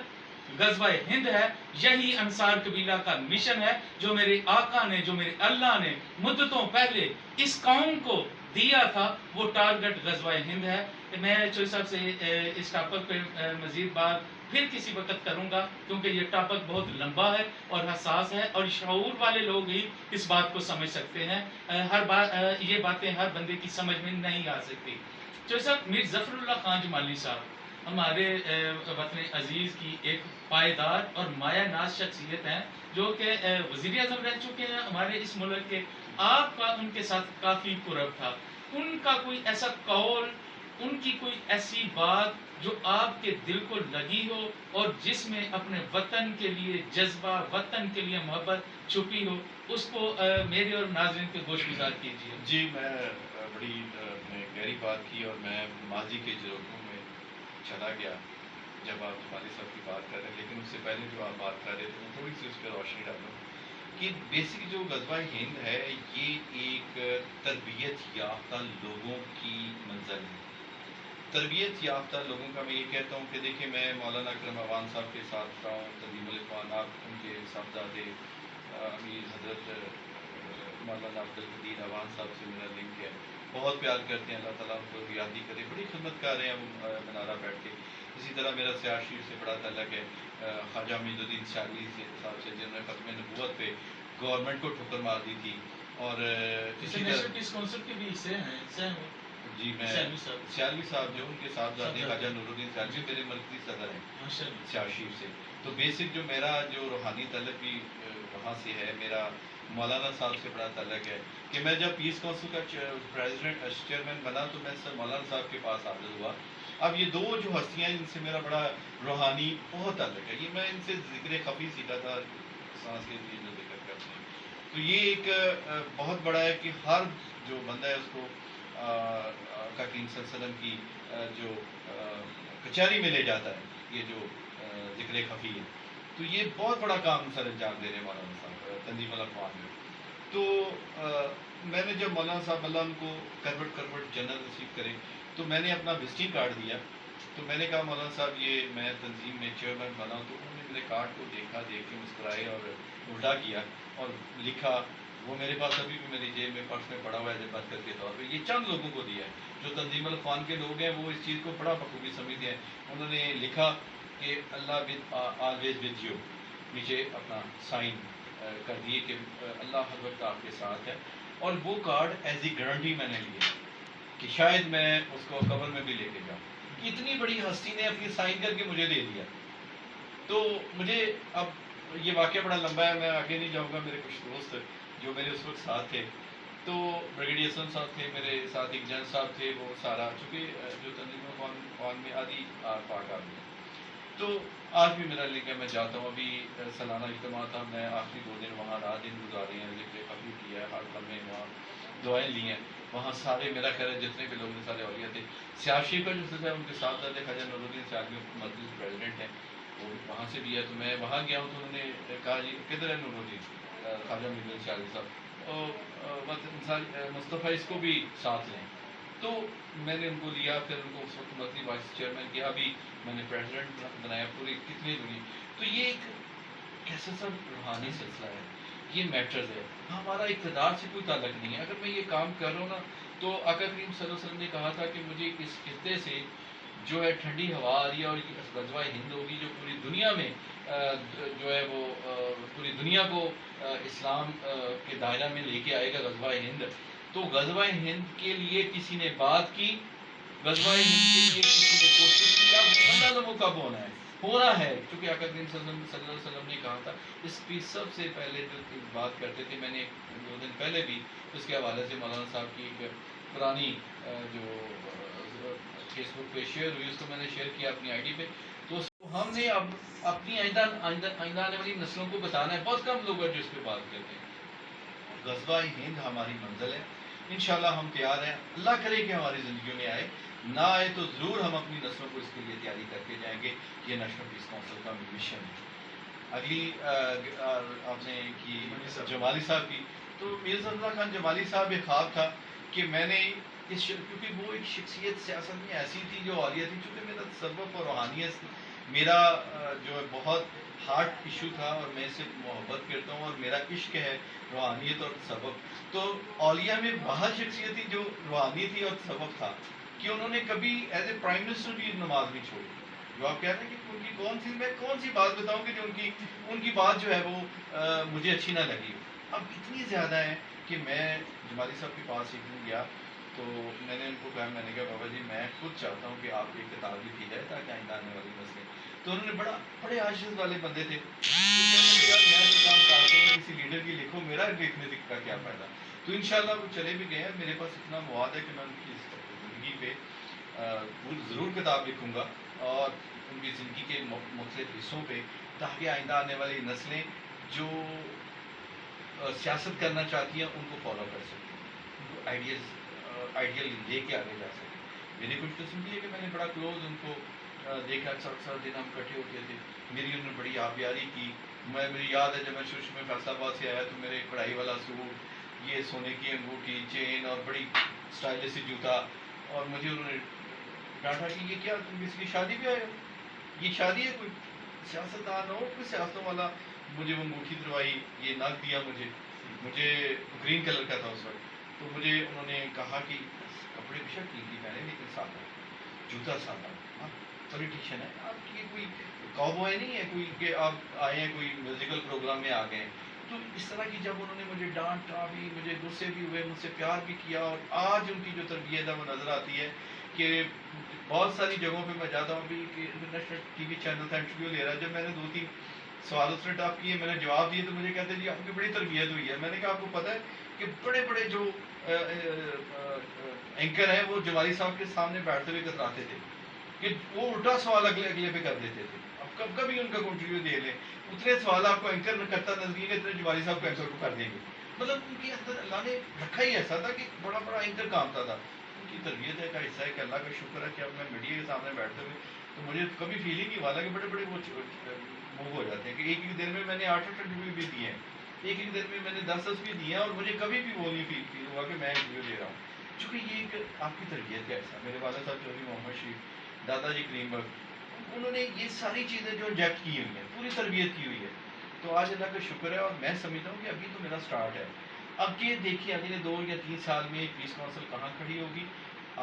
Speaker 1: غزوہ ہند ہے. یہی انصار قبیلہ کا مشن ہے جو میرے آقا نے, جو میرے اللہ نے مدتوں پہلے اس قوم کو دیا تھا, وہ ٹارگٹ غزوہ ہند ہے. میں چوہدری صاحب سے اس ٹاپک پہ مزید بات پھر کسی وقت کروں گا کیونکہ یہ ٹاپک بہت لمبا ہے اور حساس ہے, اور شعور والے لوگ ہی اس بات کو سمجھ سکتے ہیں. ہر بات یہ باتیں ہر بندے کی سمجھ میں نہیں آ سکتی. چوہدری صاحب, میر ظفر اللہ خان جمالی صاحب ہمارے وطن عزیز کی ایک پائیدار اور مایہ ناز شخصیت ہیں جو کہ وزیر اعظم رہ چکے ہیں ہمارے اس ملک کے. آپ کا ان کے ساتھ کافی قرب تھا. ان کا کوئی ایسا قول, ان کی کوئی ایسی بات جو آپ کے دل کو لگی ہو اور جس میں اپنے وطن کے لیے جذبہ, وطن کے لیے محبت چھپی ہو, اس کو میرے اور ناظرین کے گوش گزار کیجیے.
Speaker 2: جی, میں بڑی گہری بات کی اور میں ماضی کے جروحوں میں چلا گیا جب آپ جمالی صاحب کی بات کر رہے ہیں. لیکن اس سے پہلے جو آپ بات کر رہے تھے میں تھوڑی سی اس پہ روشنی ڈالوں کہ بیسک جو غزوہ ہند ہے یہ ایک تربیت یافتہ لوگوں کی منزل ہے. تربیت یافتہ لوگوں کا میں یہ کہتا ہوں کہ دیکھیں, میں مولانا اکرم عوان صاحب کے ساتھ رہا ہوں, تنظیم الاخوان, آپ ان کے صاحبزادے امیر حضرت مولانا عبدالقدیر عوان صاحب سے میرا لنک ہے, بہت پیار کرتے ہیں, اللہ تعالیٰ ان کو یادی کرے, بڑی خدمت کر رہے ہیں منارہ بیٹھ کے. اسی طرح میرا سیاہ شریف سے بڑا تعلق ہے, خواجہ امید الدین سیالوی صاحب سے جنہوں نے ختم نبوت پہ گورنمنٹ کو ٹھکر مار دی تھی. اور اسی طرح
Speaker 1: پیس کونسل کے بھی حصے ہیں.
Speaker 2: جی, میں سیالوی صاحب جو ان کے صاحبزادے خواجہ نور الدین سیالوی میرے مرکزی صدر ہیں سیاہ شریف سے. تو بیسک جو میرا جو روحانی تعلق بھی وہاں سے ہے, میرا مولانا صاحب سے بڑا تعلق ہے کہ میں جب پیس کونسل کا پریزیڈنٹ چیئرمین بنا تو میں سر مولانا صاحب کے پاس حاضر ہوا. اب یہ دو جو ہستیاں ہیں ان سے میرا بڑا روحانی بہت تعلق ہے. یہ میں ان سے ذکر خفی سیکھا تھا, سانس کے لیے جو ذکر کرتے ہیں. تو یہ ایک بہت بڑا ہے کہ ہر جو بندہ ہے اس کو آقا کریم صلی اللہ علیہ وسلم کی جو کچہری میں لے جاتا ہے, یہ جو ذکر خفی ہے. تو یہ بہت بڑا کام سر انجام دے رہے ہیں مولانا صاحب تنظیم الافوان میں. تو میں نے جب مولانا صاحب اللہ ان کو کروٹ جنرل ریسیو کرے تو میں نے اپنا وزٹنگ کارڈ دیا. تو میں نے کہا مولانا صاحب یہ میں تنظیم میں چیئرمین بنا ہوں. تو انہوں نے میرے کارڈ کو دیکھ کے مسکرائے اور الٹا کیا اور لکھا. وہ میرے پاس ابھی بھی میری جیب میں پرس میں پڑا ہوا ہے برکت کے طور پہ. یہ چند لوگوں کو دیا ہے جو تنظیم الافوان کے لوگ ہیں, وہ اس چیز کو بڑا بخوبی سمجھتے ہیں. انہوں نے لکھا کہ اللہ آلویز ود یو, نیچے اپنا سائن کر دیے کہ اللہ ہر وقت آپ کے ساتھ ہے. اور وہ کارڈ ایز ای گارنٹی میں نے لیا کہ شاید میں اس کو قبر میں بھی لے کے جاؤں. اتنی بڑی ہستی نے اپنی سائن کر کے مجھے دے دیا. تو مجھے اب یہ واقعہ بڑا لمبا ہے, میں آگے نہیں جاؤں گا. میرے کچھ دوست جو میرے اس وقت ساتھ تھے, تو بریگیڈیئر اسلم صاحب تھے میرے ساتھ, ایک جن صاحب تھے, وہ سارا چونکہ جو تنظیم الافوان میں آدھی پاک آدمی. تو آج بھی میرا لنک ہے, میں جاتا ہوں. ابھی سالانہ اجتماع تھا, میں آخری 2 دن وہاں رات دن گزارے ہیں, ذکر خفیف کیا ہے, ہر لمحے وہاں دعائیں لی ہیں. وہاں سارے میرا خیر ہے جتنے بھی لوگ سارے اولیاء تھے. سیاشی کا جو سلسلہ ہے ان کے ساتھ رہتے, خواجہ نور الدین سیالوی مسجد پریزیڈنٹ ہیں, وہ وہاں سے بھی ہے. تو میں وہاں گیا ہوں تو انہوں نے کہا جی کدھر ہے نور الدین, خواجہ نور الدین سیالوی صاحب, مصطفیٰ اس کو بھی ساتھ لیں. تو میں نے ان کو لیا, پھر ان کو اس وقت مرکزی وائس چیئرمین کیا, ابھی میں نے پریزیڈنٹ بنایا پوری کتنی دنیا. تو یہ ایک کیسا سا روحانی سلسلہ ہے, یہ میٹرز ہے. ہمارا اقتدار سے کوئی تعلق نہیں ہے. اگر میں یہ کام کر رہا ہوں نا, تو آقا کریم صلی اللہ علیہ وسلم نے کہا تھا کہ مجھے اس خطے سے جو ہے ٹھنڈی ہوا آ رہی ہے, اور یہ غزوہ ہند ہوگی جو پوری دنیا میں جو ہے وہ پوری دنیا کو اسلام کے دائرہ میں لے کے آئے گا غزوہ ہند. تو غزوہ ہند کے لیے کسی نے بات کی, غزوہ ہند کے لیے کسی نے کوشش کی. اب پتہ نہ وہ کب ہونا ہے, کیونکہ آقا کریم صلی اللہ علیہ وسلم نے کہا تھا. اس کی سب سے پہلے جو بات کرتے تھے, میں نے 2 دن پہلے بھی اس کے حوالے سے مولانا صاحب کی ایک پرانی جو فیس بک پہ شیئر ہوئی, اس کو میں نے شیئر کیا اپنی آئی ڈی پہ. تو ہم نے اب اپنی آئندہ آنے والی نسلوں کو بتانا ہے. بہت کم لوگ ہیں جو اس پہ بات کرتے ہیں. غزوہ ہند ہماری منزل ہے, انشاءاللہ ہم تیار ہیں. اللہ کرے کہ ہماری زندگیوں میں آئے, نہ آئے تو ضرور ہم اپنی نسلوں کو اس کے لیے تیاری کر کے جائیں گے. یہ نیشنل پیس کونسل کا مشن ہے. اگلی آپ نے کی جمالی صاحب کی, تو مرزا اللہ خان جمالی صاحب ایک خواب تھا کہ میں نے کیونکہ وہ ایک شخصیت سیاست میں ایسی تھی جو عالیہ تھی. چونکہ میرا تصوف اور روحانیت میرا جو ہے بہت ہارٹ ایشو تھا, اور میں اس سے محبت کرتا ہوں, اور میرا عشق ہے روحانیت اور تصوف. تو اولیاء میں باہر شخصیت تھی جو روحانی تھی اور تصوف تھا, کہ انہوں نے کبھی ایز اے پرائم منسٹر بھی نماز نہیں چھوڑی. جو آپ کہتے ہیں کہ ان کی میں کون سی بات بتاؤں کہ جو ان کی بات جو ہے وہ مجھے اچھی نہ لگی. اب اتنی زیادہ ہے کہ میں جمالی صاحب کے پاس ایک دن گیا, تو میں نے ان کو کہا, میں نے کہا بابا جی میں خود چاہتا ہوں کہ آپ کی کتاب لکھی جائے تاکہ آئندہ آنے والی نسلیں. تو انہوں نے بڑے عاجز والے بندے تھے, تو کہنے لگا میں جو کام چاہتا ہوں کسی لیڈر کی لکھو, میرا لکھنے کا کیا فائدہ. تو انشاءاللہ وہ چلے بھی گئے ہیں. میرے پاس اتنا مواد ہے کہ میں ان کی زندگی پہ ضرور کتاب لکھوں گا, اور ان کی زندگی کے مختلف حصوں پہ, تاکہ آئندہ آنے والی نسلیں جو سیاست کرنا چاہتی ہیں ان کو فالو کر سکیں, آئیڈیل لے کے آگے جا سکیں. میری خوش قسمتی ہے کہ میں نے بڑا کلوز ان کو دیکھا. اکثر دن ہم اکٹھے ہوتے تھے, میری انہوں نے بڑی آبیاری کی. میری یاد ہے جب میں شروع میں فیصل آباد سے آیا تو میرے کڑھائی والا سوٹ, یہ سونے کی انگوٹھی, چین, اور بڑی اسٹائلش سی جوتا, اور مجھے انہوں نے ڈانٹا کہ یہ کیا تم اس کی شادی پہ آئے ہو, یہ شادی ہے کوئی سیاستدان ہو, کوئی سیاستوں والا. مجھے وہ انگوٹھی دلوائی, یہ نگ دیا مجھے گرین کلر کا تھا اس وقت. تو مجھے انہوں نے کہا کہ کپڑے بھی شرٹ کی پہنے لیکن سادہ, جوتا سادہ, آپ پولیٹیشین ہے, آپ کی کوئی کاؤبوائے نہیں ہے کوئی کہ آپ آئے ہیں کوئی میوزیکل پروگرام میں آ گئے ہیں. تو اس طرح کی جب انہوں نے مجھے ڈانٹا بھی, مجھے غصے بھی ہوئے, مجھ سے پیار بھی کیا, اور آج ان کی جو تربیت ہے وہ نظر آتی ہے کہ بہت ساری جگہوں پہ میں جاتا ہوں. ابھی کہ انٹرنیشنل ٹی وی چینل تھا, انٹرویو لے رہا, جب میں نے 2-3 سوال اس نے ٹاپ کیے, میں نے جواب دیے, تو مجھے کہتے ہیں جی آپ کی بڑی تربیت ہوئی ہے. میں نے کہا آپ کو پتہ ہے کہ بڑے جو اینکر ہیں وہ جمالی صاحب کے سامنے بیٹھتے ہوئے کتراتے تھے کہ وہ الٹا سوال اگلے پہ کر دیتے تھے. اب کبھی ان کا انٹرویو دے لیں, اتنے سوال آپ کو اینکر نہ کرتا نظر اتنے جمالی صاحب کو اینکر کو کر دیں گے. مطلب ان کے اندر اللہ نے رکھا ہی ایسا تھا کہ بڑا اینکر کام تھا. ان کی تربیت کا حصہ ہے کہ اللہ کا شکر ہے کہ اب میں میڈیا کے سامنے بیٹھتے ہوئے تو مجھے کبھی فیل ہی نہیں ہوا کہ بڑے وہ موو ہو جاتے ہیں کہ ایک ایک دن میں میں نے 8 انٹرویو بھی دیے ہیں, ایک ایک دن میں میں نے 10 بھی دیے ہیں, اور مجھے کبھی بھی وہ نہیں فیل ہوا کہ میں انٹرویو دے رہا ہوں. چونکہ یہ ایک آپ کی تربیت کا ایسا, میرے والد صاحب چودھری محمد شریف, دادا جی کریم بخش, انہوں نے یہ ساری چیزیں جو انجیکٹ کی ہوئی ہیں, پوری تربیت کی ہوئی ہے. تو آج اللہ کا شکر ہے, اور میں سمجھتا ہوں کہ ابھی تو میرا سٹارٹ ہے. اب یہ دیکھیے اگلے 2 یا 3 سال میں پیس کونسل کہاں کھڑی ہوگی,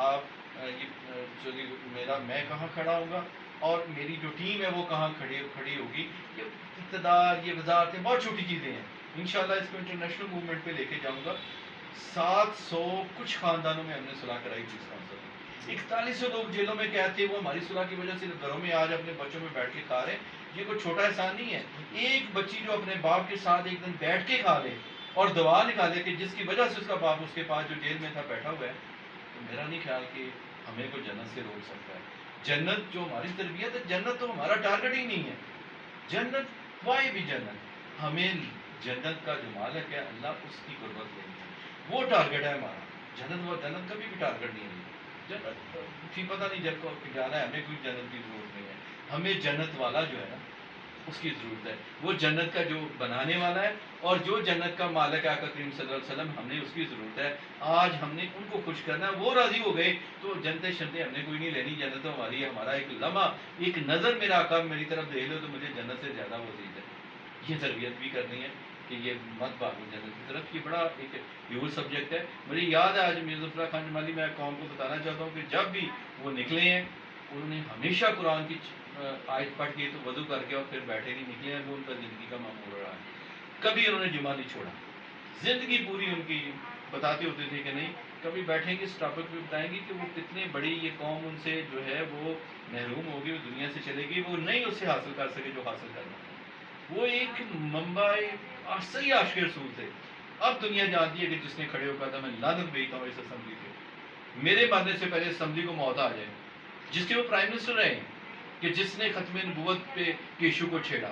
Speaker 2: آپ یہ میں کہاں کھڑا ہوں گا, اور میری جو ٹیم ہے وہ کہاں کھڑی ہوگی. یہ اقتدار, یہ وزارتیں بہت چھوٹی چیزیں ہیں. انشاءاللہ اس کو انٹرنیشنل موومنٹ پہ لے کے جاؤں گا. 700 کچھ خاندانوں میں ہم نے صلح کرائی پیس کونسل میں. 4100 لوگ جیلوں میں قید تھے, وہ ہماری صلح کی وجہ سے گھروں میں آج اپنے بچوں میں بیٹھ کے کھا رہے ہیں. یہ کوئی چھوٹا احسان نہیں ہے. ایک بچی جو اپنے باپ کے ساتھ ایک دن بیٹھ کے کھا لے اور دعا نکالے کہ جس کی وجہ سے اس کا باپ اس کے پاس جو جیل میں تھا بیٹھا ہوا ہے, تو میرا نہیں خیال کہ ہمیں کوئی جنت سے روک سکتا ہے. جنت جو ہماری تربیت ہے, جنت تو ہمارا ٹارگٹ ہی نہیں ہے. جنت وائی بھی جنت, ہمیں جنت کا جو مالک ہے اللہ, اس کی قربت لینی ہے, وہ ٹارگٹ ہے ہمارا. جنت کبھی بھی ٹارگٹ نہیں ہے. جنت تھی پتہ نہیں جب کو جانا ہے, ہمیں کوئی جنت کی ضرورت نہیں ہے. ہمیں جنت والا جو ہے نا اس کی ضرورت ہے, وہ جنت کا جو بنانے والا ہے, اور جو جنت کا مالک ہے آقا کریم صلی اللہ علیہ وسلم, ہم نے اس کی ضرورت ہے. آج ہم نے ان کو خوش کرنا ہے, وہ راضی ہو گئے تو جنتیں شنتیں ہم نے کوئی نہیں لینی. جنت تو ہماری ہے. ہمارا ایک لمحہ, ایک نظر میرا آقا میری طرف دیکھ لو تو مجھے جنت سے زیادہ وہ چیز ہے. یہ تربیت بھی کرنی ہے کہ یہ مت بھاگو جنت کی طرف. یہ بڑا ایک ہیوج سبجیکٹ ہے. مجھے یاد ہے آج مرزا ظفر خان جمالی, میں قوم کو بتانا چاہتا ہوں کہ جب بھی وہ نکلے ہیں انہوں نے ہمیشہ قرآن کی آیت پڑھ کے تو وضو کر کے اور پھر بیٹھے نہیں نکلے ہیں. وہ ان کا زندگی کا معمول رہا ہے. کبھی انہوں نے جمعہ نہیں چھوڑا. زندگی پوری ان کی بتاتے ہوتے تھے کہ نہیں, کبھی بیٹھیں گے اس ٹاپک پہ بتائیں گے کہ وہ کتنے بڑی یہ قوم ان سے جو ہے وہ محروم ہوگی, وہ دنیا سے چلے گی, وہ نہیں اس سے حاصل کر سکے جو حاصل کرنا. وہ ایک منبع صحیح عاشق رسول تھے. اب دنیا جانتی ہے کہ جس نے کھڑے ہو کہا تھا میں لعنت بھیجتا ہوں اس اسمبلی پہ, میرے مرنے سے پہلے اسمبلی کو موت آ جائے, جس کے وہ پرائم منسٹر رہے ہیں, کہ جس نے ختم نبوت پہ کے ایشو کو چھیڑا,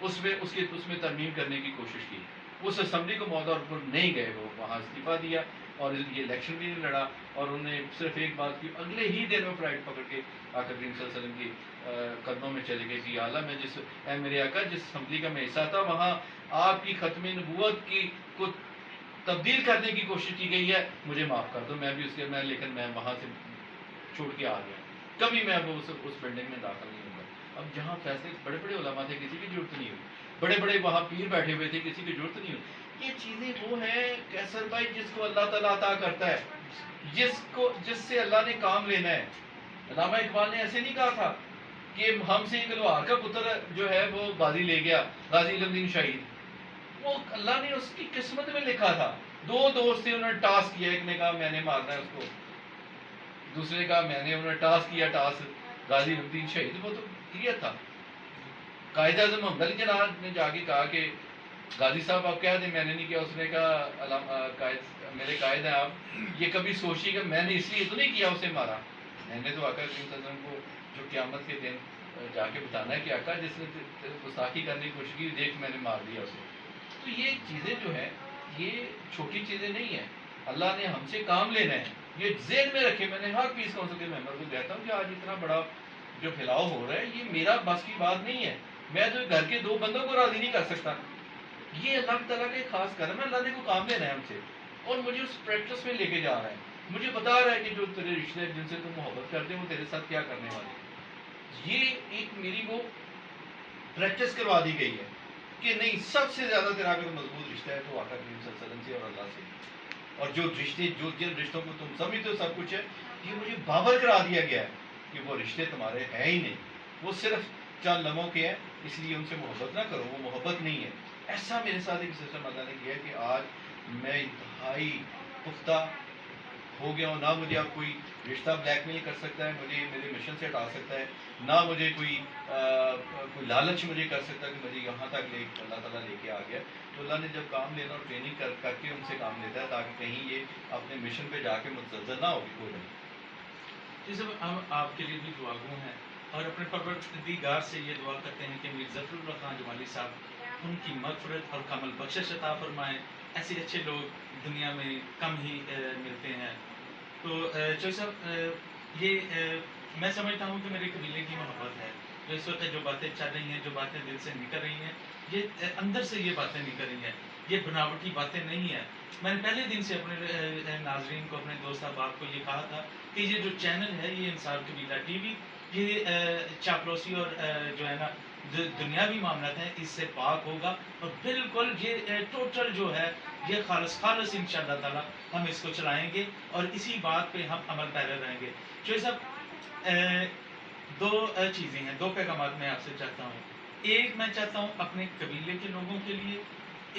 Speaker 2: اس میں ترمیم کرنے کی کوشش کی, اس اسمبلی کو موت, اور اوپر نہیں گئے, وہ وہاں استعفیٰ دیا اور یہ الیکشن بھی نہیں لڑا. اور انہوں نے صرف ایک بات کی, اگلے ہی دن میں فلائٹ پکڑ کے آقا کریم صلی اللہ علیہ وسلم کی قدموں میں چلے گئے کہ یا اللہ, میں اے میرے آقا جس اسمبلی کا میں حصہ تھا وہاں آپ کی ختم نبوت کی کو تبدیل کرنے کی کوشش کی گئی ہے, مجھے معاف کر دو. میں بھی اس کے لیکن میں وہاں سے چھوڑ کے آ گیا, کبھی میں اس بلڈنگ میں داخل نہیں ہوں گا. اب جہاں فیصلے بڑے بڑے علماء تھے, کسی کی ضرورت نہیں ہوئی, بڑے بڑے وہاں پیر بیٹھے ہوئے تھے, کسی کی ضرورت نہیں ہوئی. یہ چیزیں وہ ہیں کیسر بھائی جس کو اللہ تعالیٰ عطا کرتا ہے, جس سے اللہ نے کام لینا ہے. علامہ اقبال نے ایسے نہیں کہا تھا کہ ہم سے ایک لوہار کا پتر جو ہے وہ بازی لے گیا, غازی علم دین شہید, وہ اللہ نے اس کی قسمت میں لکھا تھا. 2 دوست تھے, انہوں نے ٹاس کیا, ایک نے کہا میں نے مارنا ہے اس کو, دوسرے نے کہا میں نے, انہوں نے ٹاس کیا, غازی علم دین شہید, وہ تو کلیئر تھا. قائد اعظم محمد علی جناح نے جا کے کہا کہ غازی صاحب آپ کہہ دیں میں نے نہیں کیا. اس نے کہا میرے قائد ہیں آپ, یہ کبھی سوچیے کہ میں نے اس لیے تو نہیں کیا اسے مارا, میں نے تو آقا کریم صلی اللہ علیہ وسلم کو جو قیامت کے دن جا کے بتانا ہے کہ آقا جس نے گستاخی کرنے کی کوشش کی, دیکھ میں نے مار دیا اسے. تو یہ چیزیں جو ہیں یہ چھوٹی چیزیں نہیں ہیں, اللہ نے ہم سے کام لینا ہے. یہ ذہن میں رکھے, میں نے ہر پیس کونسل کے ممبر کو کہتا ہوں کہ آج اتنا بڑا جو پھیلاؤ ہو رہا ہے یہ میرا بس کی بات نہیں ہے. میں تو گھر کے 2 بندوں کو راضی نہیں کر سکتا. یہ اللہ تعالیٰ کا ایک خاص کرم ہے, اللہ نے کو کام لینا ہے ہم سے, اور مجھے اس پریکٹس میں لے کے جا رہا ہے. مجھے بتا رہا ہے کہ جو تیرے رشتے جن سے تم محبت کرتے ہیں وہ تیرے ساتھ کیا کرنے والے ہیں. یہ ایک میری وہ پریکٹس کروا دی گئی ہے کہ نہیں, سب سے زیادہ تیرا اگر مضبوط رشتہ ہے تو آقا کریم صلی اللہ علیہ وسلم سے اور اللہ سے. اور جن رشتوں کو تم سمجھتے ہو سب کچھ ہے, یہ مجھے بابر کرا دیا گیا ہے کہ وہ رشتے تمہارے ہیں ہی نہیں, وہ صرف چند لمحوں کے ہیں, اس لیے ان سے محبت نہ کرو, وہ محبت نہیں ہے. ایسا میرے ساتھ ایک سسٹم اللہ نے کیا ہے کہ آج میں انتہائی پختہ ہو گیا ہوں. نہ مجھے اب کوئی رشتہ بلیک میل کر سکتا ہے, مجھے میرے مشن سے ہٹا سکتا ہے, نہ مجھے کوئی لالچ مجھے کر سکتا ہے کہ مجھے یہاں تک اللہ تعالیٰ لے کے آ گیا. تو اللہ نے جب کام لینا اور ٹریننگ کر کے ان سے کام لیتا ہے تاکہ کہیں یہ اپنے مشن پہ جا کے متزلزل نہ ہو جائے.
Speaker 1: جی صاحب, ہم آپ کے لیے بھی دعا گو ہیں اور اپنے پروردگار سے یہ دعا کرتے ہیں کہ میر ظفر اللہ خان جمالی صاحب ان کی مغفرت اور کامل بخشش عطا فرمائیں. ایسے اچھے لوگ دنیا میں کم ہی ملتے ہیں. تو چوہدری صاحب, یہ میں سمجھتا ہوں کہ میرے قبیلے کی محبت ہے, جو اس وقت جو باتیں چل رہی ہیں، جو باتیں دل سے نکل رہی ہیں، یہ اندر سے یہ باتیں نکل رہی ہیں، یہ بناوٹی باتیں نہیں ہیں. میں نے پہلے دن سے اپنے ناظرین کو، اپنے دوست احباب کو یہ کہا تھا کہ یہ جو چینل ہے، یہ انصاف قبیلہ ٹی وی، یہ چاپلوسی اور جو ہے نا دنیاوی معاملات ہیں، اس سے پاک ہوگا، اور بالکل یہ ٹوٹل جو ہے یہ خالص خالص انشاءاللہ تعالی ہم اس کو چلائیں گے، اور اسی بات پہ ہم عمل پیرا رہیں گے. شوئی صاحب، دو چیزیں ہیں، دو پیغامات میں آپ سے چاہتا ہوں. ایک میں چاہتا ہوں اپنے قبیلے کے لوگوں کے لیے،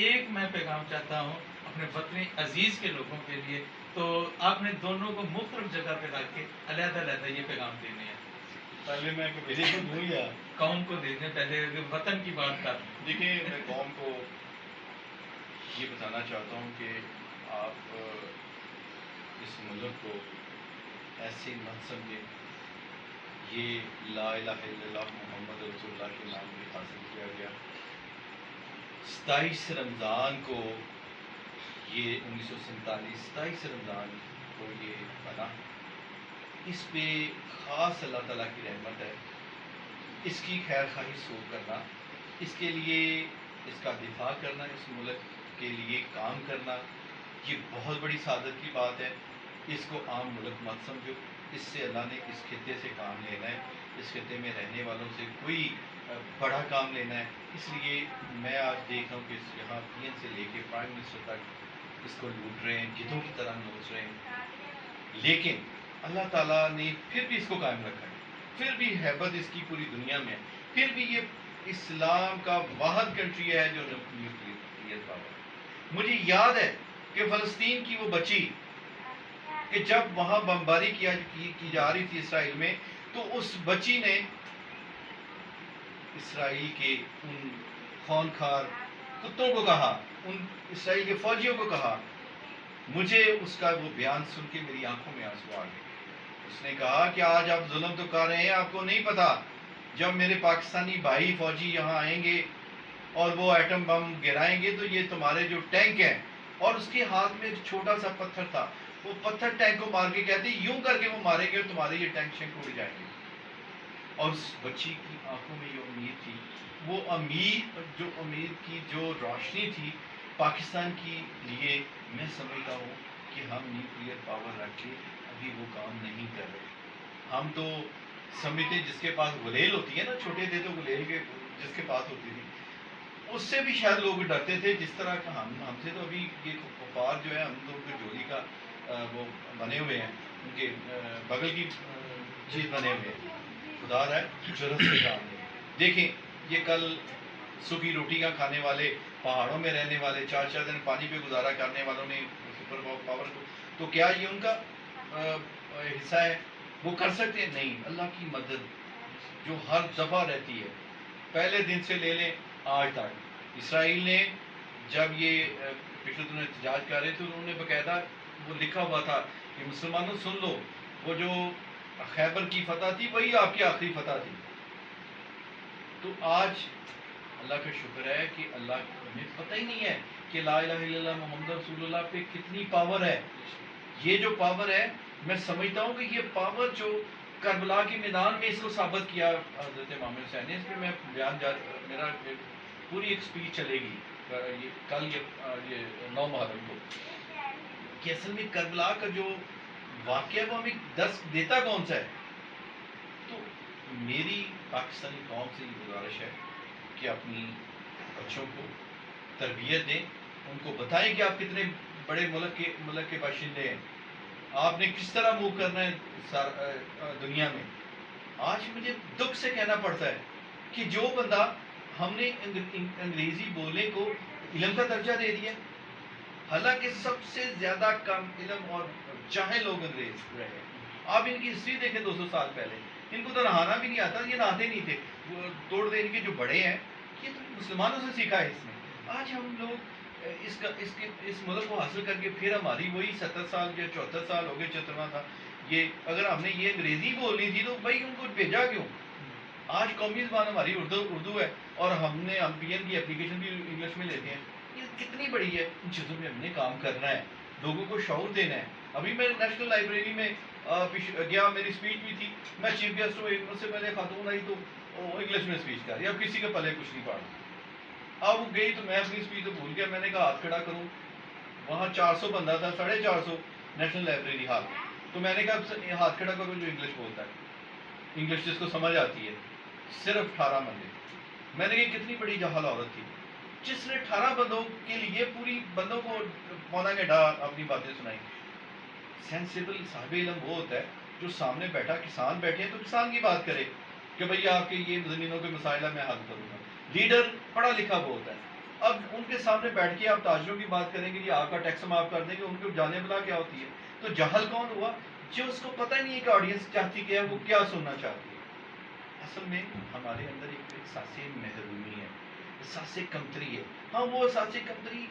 Speaker 1: ایک میں پیغام چاہتا ہوں اپنے وطن عزیز کے لوگوں کے لیے. تو آپ نے دونوں کو مختلف جگہ پہ رکھ کے علیحدہ علیحدہ یہ پیغام دینے ہیں.
Speaker 2: پہلے میں قبیلے کو دوں یا
Speaker 1: قوم کو دینے، پہلے وطن کی بات کر.
Speaker 2: دیکھیں، میں قوم کو یہ بتانا چاہتا ہوں کہ آپ اس ملک کو ایسے مت سمجھیں. یہ لا الہ الا اللہ محمد رسول اللہ کے نام پہ حاصل کیا گیا. 27 رمضان کو یہ 1947 27 رمضان کو یہ بنا. اس پہ خاص اللہ تعالیٰ کی رحمت ہے. اس کی خیر خواہی سو کرنا، اس کے لیے اس کا دفاع کرنا، اس ملک کے لیے کام کرنا، یہ بہت بڑی سعادت کی بات ہے. اس کو عام ملک مت سمجھو. اس سے اللہ نے اس خطے سے کام لینا ہے، اس خطے میں رہنے والوں سے کوئی بڑا کام لینا ہے. اس لیے میں آج دیکھ رہا ہوں کہ یہاں پی این سے لے کے پرائم منسٹر تک اس کو لوٹ رہے ہیں، گدھوں کی طرح نوچ رہے ہیں. لیکن اللہ تعالیٰ نے پھر بھی اس کو قائم رکھا ہے، پھر بھی ہیبت اس کی پوری دنیا میں ہے، پھر بھی یہ اسلام کا واحد کنٹری ہے جو نیوکلیئر پاور ہے. مجھے یاد ہے کہ فلسطین کی وہ بچی کہ جب وہاں بمباری کی جا رہی تھی اسرائیل میں، تو اس بچی نے اسرائیل کے ان خونخوار کتوں کو کہا، ان اسرائیل کے فوجیوں کو کہا، مجھے اس کا وہ بیان سن کے میری آنکھوں میں آنسو آ گئے. اس نے کہا کہ آج آپ ظلم تو کر رہے ہیں، آپ کو نہیں پتا جب میرے پاکستانی بھائی فوجی یہاں آئیں گے اور وہ ایٹم بم گرائیں گے تو یہ تمہارے جو ٹینک ہیں، اور اس کے ہاتھ میں ایک چھوٹا سا پتھر تھا، وہ پتھر ٹینک کو مار کے کہتے یوں کر کے وہ ماریں گے اور تمہارے یہ ٹینک شینک اڑ جائیں گے. اور اس بچی کی آنکھوں میں یہ امید تھی، وہ امید کی جو روشنی تھی پاکستان کی لیے. میں سمجھتا ہوں کہ ہم نیوکلیئر پاور رکھ کے ابھی وہ کام نہیں کر رہے. ہم تو سمجھتے جس کے پاس گلیل ہوتی ہے نا، چھوٹے تھے تو گلیل کے جس کے پاس ہوتی تھی، اس سے بھی شاید لوگ ڈرتے تھے. جس طرح کا ہم سے تو ابھی یہ کفار جو ہے، ہم لوگ کے جولی کا وہ بنے ہوئے ہیں، ان کے بغل کی چیز بنے ہوئے ہیں. خدا رہا ہے ضرورت سے کام نہیں. دیکھیں، یہ کل سوکھی روٹی کا کھانے والے، پہاڑوں میں رہنے والے، 4 دن پانی پہ گزارا کرنے والوں نے سپر پاور کو، تو کیا یہ ان کا حصہ ہے؟ وہ کر سکتے ہیں؟ نہیں. اللہ کی مدد جو ہر دفعہ رہتی ہے، پہلے دن سے لے لیں آج تک. اسرائیل نے جب یہ پچھلے دنوں احتجاج کر رہے تھے، انہوں نے باقاعدہ وہ لکھا ہوا تھا کہ مسلمانوں سن لو، وہ جو خیبر کی فتح تھی وہی آپ کی آخری فتح تھی. تو آج اللہ کا شکر ہے کہ اللہ ہمیں پتہ ہی نہیں ہے کہ لا الہ الا اللہ محمد رسول اللہ پہ کتنی پاور ہے. یہ جو پاور ہے، میں سمجھتا ہوں کہ یہ پاور جو کربلا کے میدان میں اس کو ثابت کیا حضرت امام حسین نے. اس پہ میں میرا پوری ایک سپیچ چلے گی کل یہ 9 محرم کو، کہ اصل میں کربلا کا جو واقعہ وہ ہمیں درس دیتا کون سا ہے. تو میری پاکستانی قوم سے یہ گزارش ہے کہ اپنی بچوں کو تربیت دیں، ان کو بتائیں کہ آپ کتنے بڑے ملک کے باشندے ہیں، آپ نے کس طرح موو کرنا ہے دنیا میں. آج مجھے دکھ سے کہنا پڑتا ہے کہ جو بندہ ہم نے انگریزی بولنے کو علم کا درجہ دے دیا، حالانکہ سب سے زیادہ کم علم اور جاہل لوگ انگریز رہے ہیں. آپ ان کی ہسٹری دیکھیں 200 سال پہلے، ان کو تو نہانا بھی نہیں آتا، یہ نہاتے نہیں تھے. وہ توڑ دے ان کے جو بڑے ہیں، یہ تو مسلمانوں سے سیکھا ہے اس نے. آج ہم لوگ اس ملک کو حاصل کر کے پھر ہماری وہی 70 سال یا 74 سال ہو گئے، 74واں تھا یہ. اگر ہم نے یہ انگریزی بولنی تھی تو بھائی ان کو بھیجا کیوں؟ آج قومی زبان ہماری اردو ہے، اور ہم پی این کی اپلیکیشن بھی انگلش میں لیتے ہیں. یہ کتنی بڑی ہے. ان چیزوں پہ ہم نے کام کرنا ہے، لوگوں کو شعور دینا ہے. ابھی میں نیشنل لائبریری میں گیا، میری اسپیچ بھی تھی، میں چیف گیسٹ ہوں. ایک مجھ سے پہلے خاتون آئی تو وہ انگلش میں اسپیچ کر رہی ہے، اب کسی کے پلے کچھ نہیں پڑا. اب وہ گئی تو میں اپنی اسپیچ تو بھول گیا. میں نے کہا ہاتھ کھڑا کروں. وہاں 400 بندہ تھا، 450 نیشنل لائبریری ہال. تو میں نے کہا ہاتھ کھڑا کرو جو انگلش بولتا ہے، انگلش جس کو سمجھ آتی ہے. صرف 18 بندے. میں نے کہا کتنی بڑی جہل عورت تھی جس نے 18 بندوں کے لیے پوری بندوں کو پونا گھنٹہ اپنی باتیں سنائی. سینسیبل صاحب علم وہ ہوتا ہے جو سامنے بیٹھا، کسان بیٹھے ہیں تو کسان کی بات کرے کہ بھئی آپ کے یہ زمینوں کے مسائل میں حل کروں گا. لیڈر پڑھا لکھا وہ ہوتا ہے. اب ان کے سامنے بیٹھ کے آپ تاجروں کی بات کریں گے کہ آپ کا ٹیکس معاف کر دیں گے، ان کو جانے بلا کیا ہوتی ہے. تو جہل کون ہوا؟ جو اس کو پتہ ہی نہیں ہے کہ آڈینس چاہتی کیا ہے، وہ کیا سننا چاہتی ہے. اصل میں ہمارے اندر ایک احساس محرومی ہے، احساس کمتری ہے. ہاں وہ احساس کمتری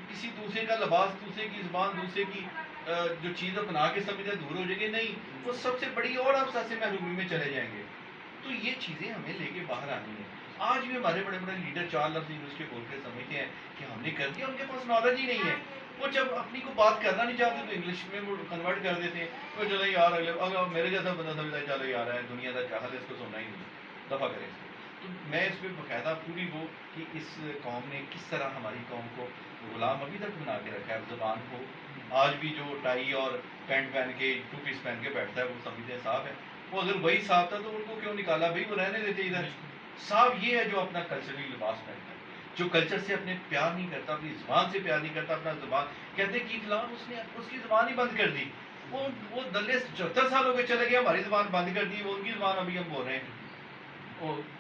Speaker 2: کسی دوسرے کا لباس، دوسرے کی زبان، دوسرے کی جو چیز اپنا کے سمجھے دور ہو جائے گی. نہیں، وہ سب سے بڑی اور آپ احساس محرومی میں چلے جائیں گے. تو یہ چیزیں ہمیں لے کے باہر آنی ہیں. آج بھی ہمارے بڑے بڑے لیڈر 4 لفظ انگلش کے بول کے سمجھتے ہیں کہ ہم نے کر دیا، ان کے پاس نالج ہی نہیں ہے. وہ جب اپنی کو بات کرنا نہیں چاہتے تو انگلش میں وہ کنورٹ کر دیتے ہیں. تو چلو یار اگر میرے جیسا بندہ سمجھتا ہے چلو یار ہے دنیا کا جہل ہے، اس کو سننا ہی نہیں، دفعہ کریں اس کو. تو میں اس پہ باقاعدہ پوری وہ کہ اس قوم نے کس طرح ہماری قوم کو غلام ابھی تک بنا کے رکھا ہے. زبان کو آج بھی جو ٹائی اور پینٹ پہن کے 2 پیس پہن کے بیٹھتا ہے وہ سمجھتے ہیں صاحب ہے. وہ اگر وہی صاحب تھا تو ان کو کیوں نکالا؟ بھائی وہ رہنے دیتے ادھر. صاحب یہ ہے جو اپنا کلچرلی لباس پہنتا ہے، جو کلچر سے اپنے پیار نہیں کرتا، اپنی زبان سے پیار نہیں کرتا. اپنا زبان کہتے کہ فلان اس نے اس کی زبان ہی بند کر دی. وہ دلے 74 سال ہو گئے چلے گئے، ہماری زبان بند کر دی، وہ ان کی زبان ابھی ہم بول رہے ہیں.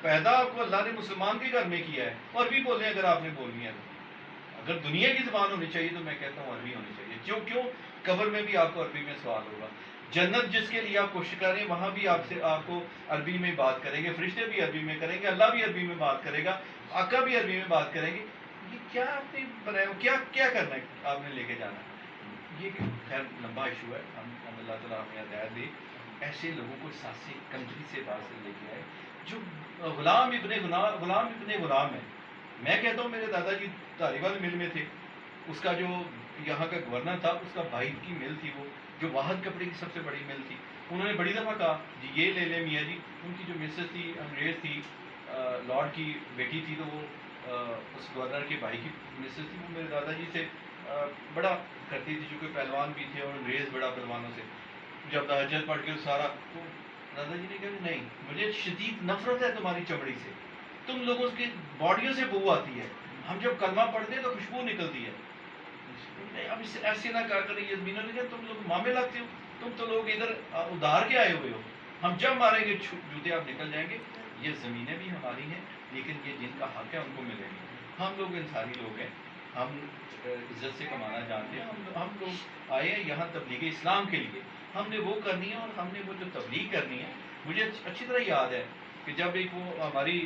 Speaker 2: پیدا آپ کو اللہ نے مسلمان کے گھر میں کیا ہے، عربی بولیں اگر آپ نے بولنی ہے تو. اگر دنیا کی زبان ہونی چاہیے تو میں کہتا ہوں عربی ہونی چاہیے. کیوں قبر میں بھی آپ کو عربی میں سوال ہوگا. جنت جس کے لیے آپ کوشش کریں وہاں بھی آپ کو عربی میں بات کریں گے. فرشتے بھی عربی میں کریں گے، اللہ بھی عربی میں بات کرے گا، آقا بھی عربی میں بات کریں گے. یہ کیا آپ نے بنایا، کیا کرنا ہے آپ نے لے کے جانا ہے. یہ خیر لمبا ایشو ہے. ہم اللہ تعالیٰ ہمیں ہدایت دے، ایسے لوگوں کو ساتھ سے کمتری سے بات سے لے کے آئے جو غلام ابن غلام ہے. میں کہتا ہوں میرے دادا جی دھاریوال مل میں تھے. اس کا جو یہاں کا گورنر تھا اس کا بھائی کی مل تھی، وہ جو واحد کپڑے کی سب سے بڑی مل تھی. انہوں نے بڑی دفعہ کہا جی یہ لے لیں میاں جی. ان کی جو مسز تھی انگریز تھی، لارڈ کی بیٹی تھی، تو وہ اس گورنر کے بھائی کی مسز تھی. وہ میرے دادا جی سے بڑا کرتی تھی چونکہ پہلوان بھی تھے اور انگریز بڑا پہلوانوں سے. جب تہجد پڑھ کے سارا تو دادا جی نے کہا کہ نہیں مجھے شدید نفرت ہے تمہاری چمڑی سے، تم لوگوں کی باڈیوں سے بو آتی ہے، ہم جب کلمہ پڑھتے ہیں تو خوشبو نکلتی ہے. اب اس ایسے نہ کہا کریں یہ زمینوں نے، تم لوگ مامے لگتے ہو، تم تو لوگ ادھر ادھار کے آئے ہوئے ہو، ہم جب ماریں گے جوتے آپ نکل جائیں گے. یہ زمینیں بھی ہماری ہیں لیکن یہ جن کا حق ہے ان کو ملیں گے. ہم لوگ انسانی لوگ ہیں، ہم عزت سے کمانا جانتے ہیں. ہم لوگ آئے ہیں یہاں تبلیغ اسلام کے لیے. ہم نے وہ کرنی ہے اور ہم نے وہ جو تبلیغ کرنی ہے. مجھے اچھی طرح یاد ہے کہ جب ایک وہ ہماری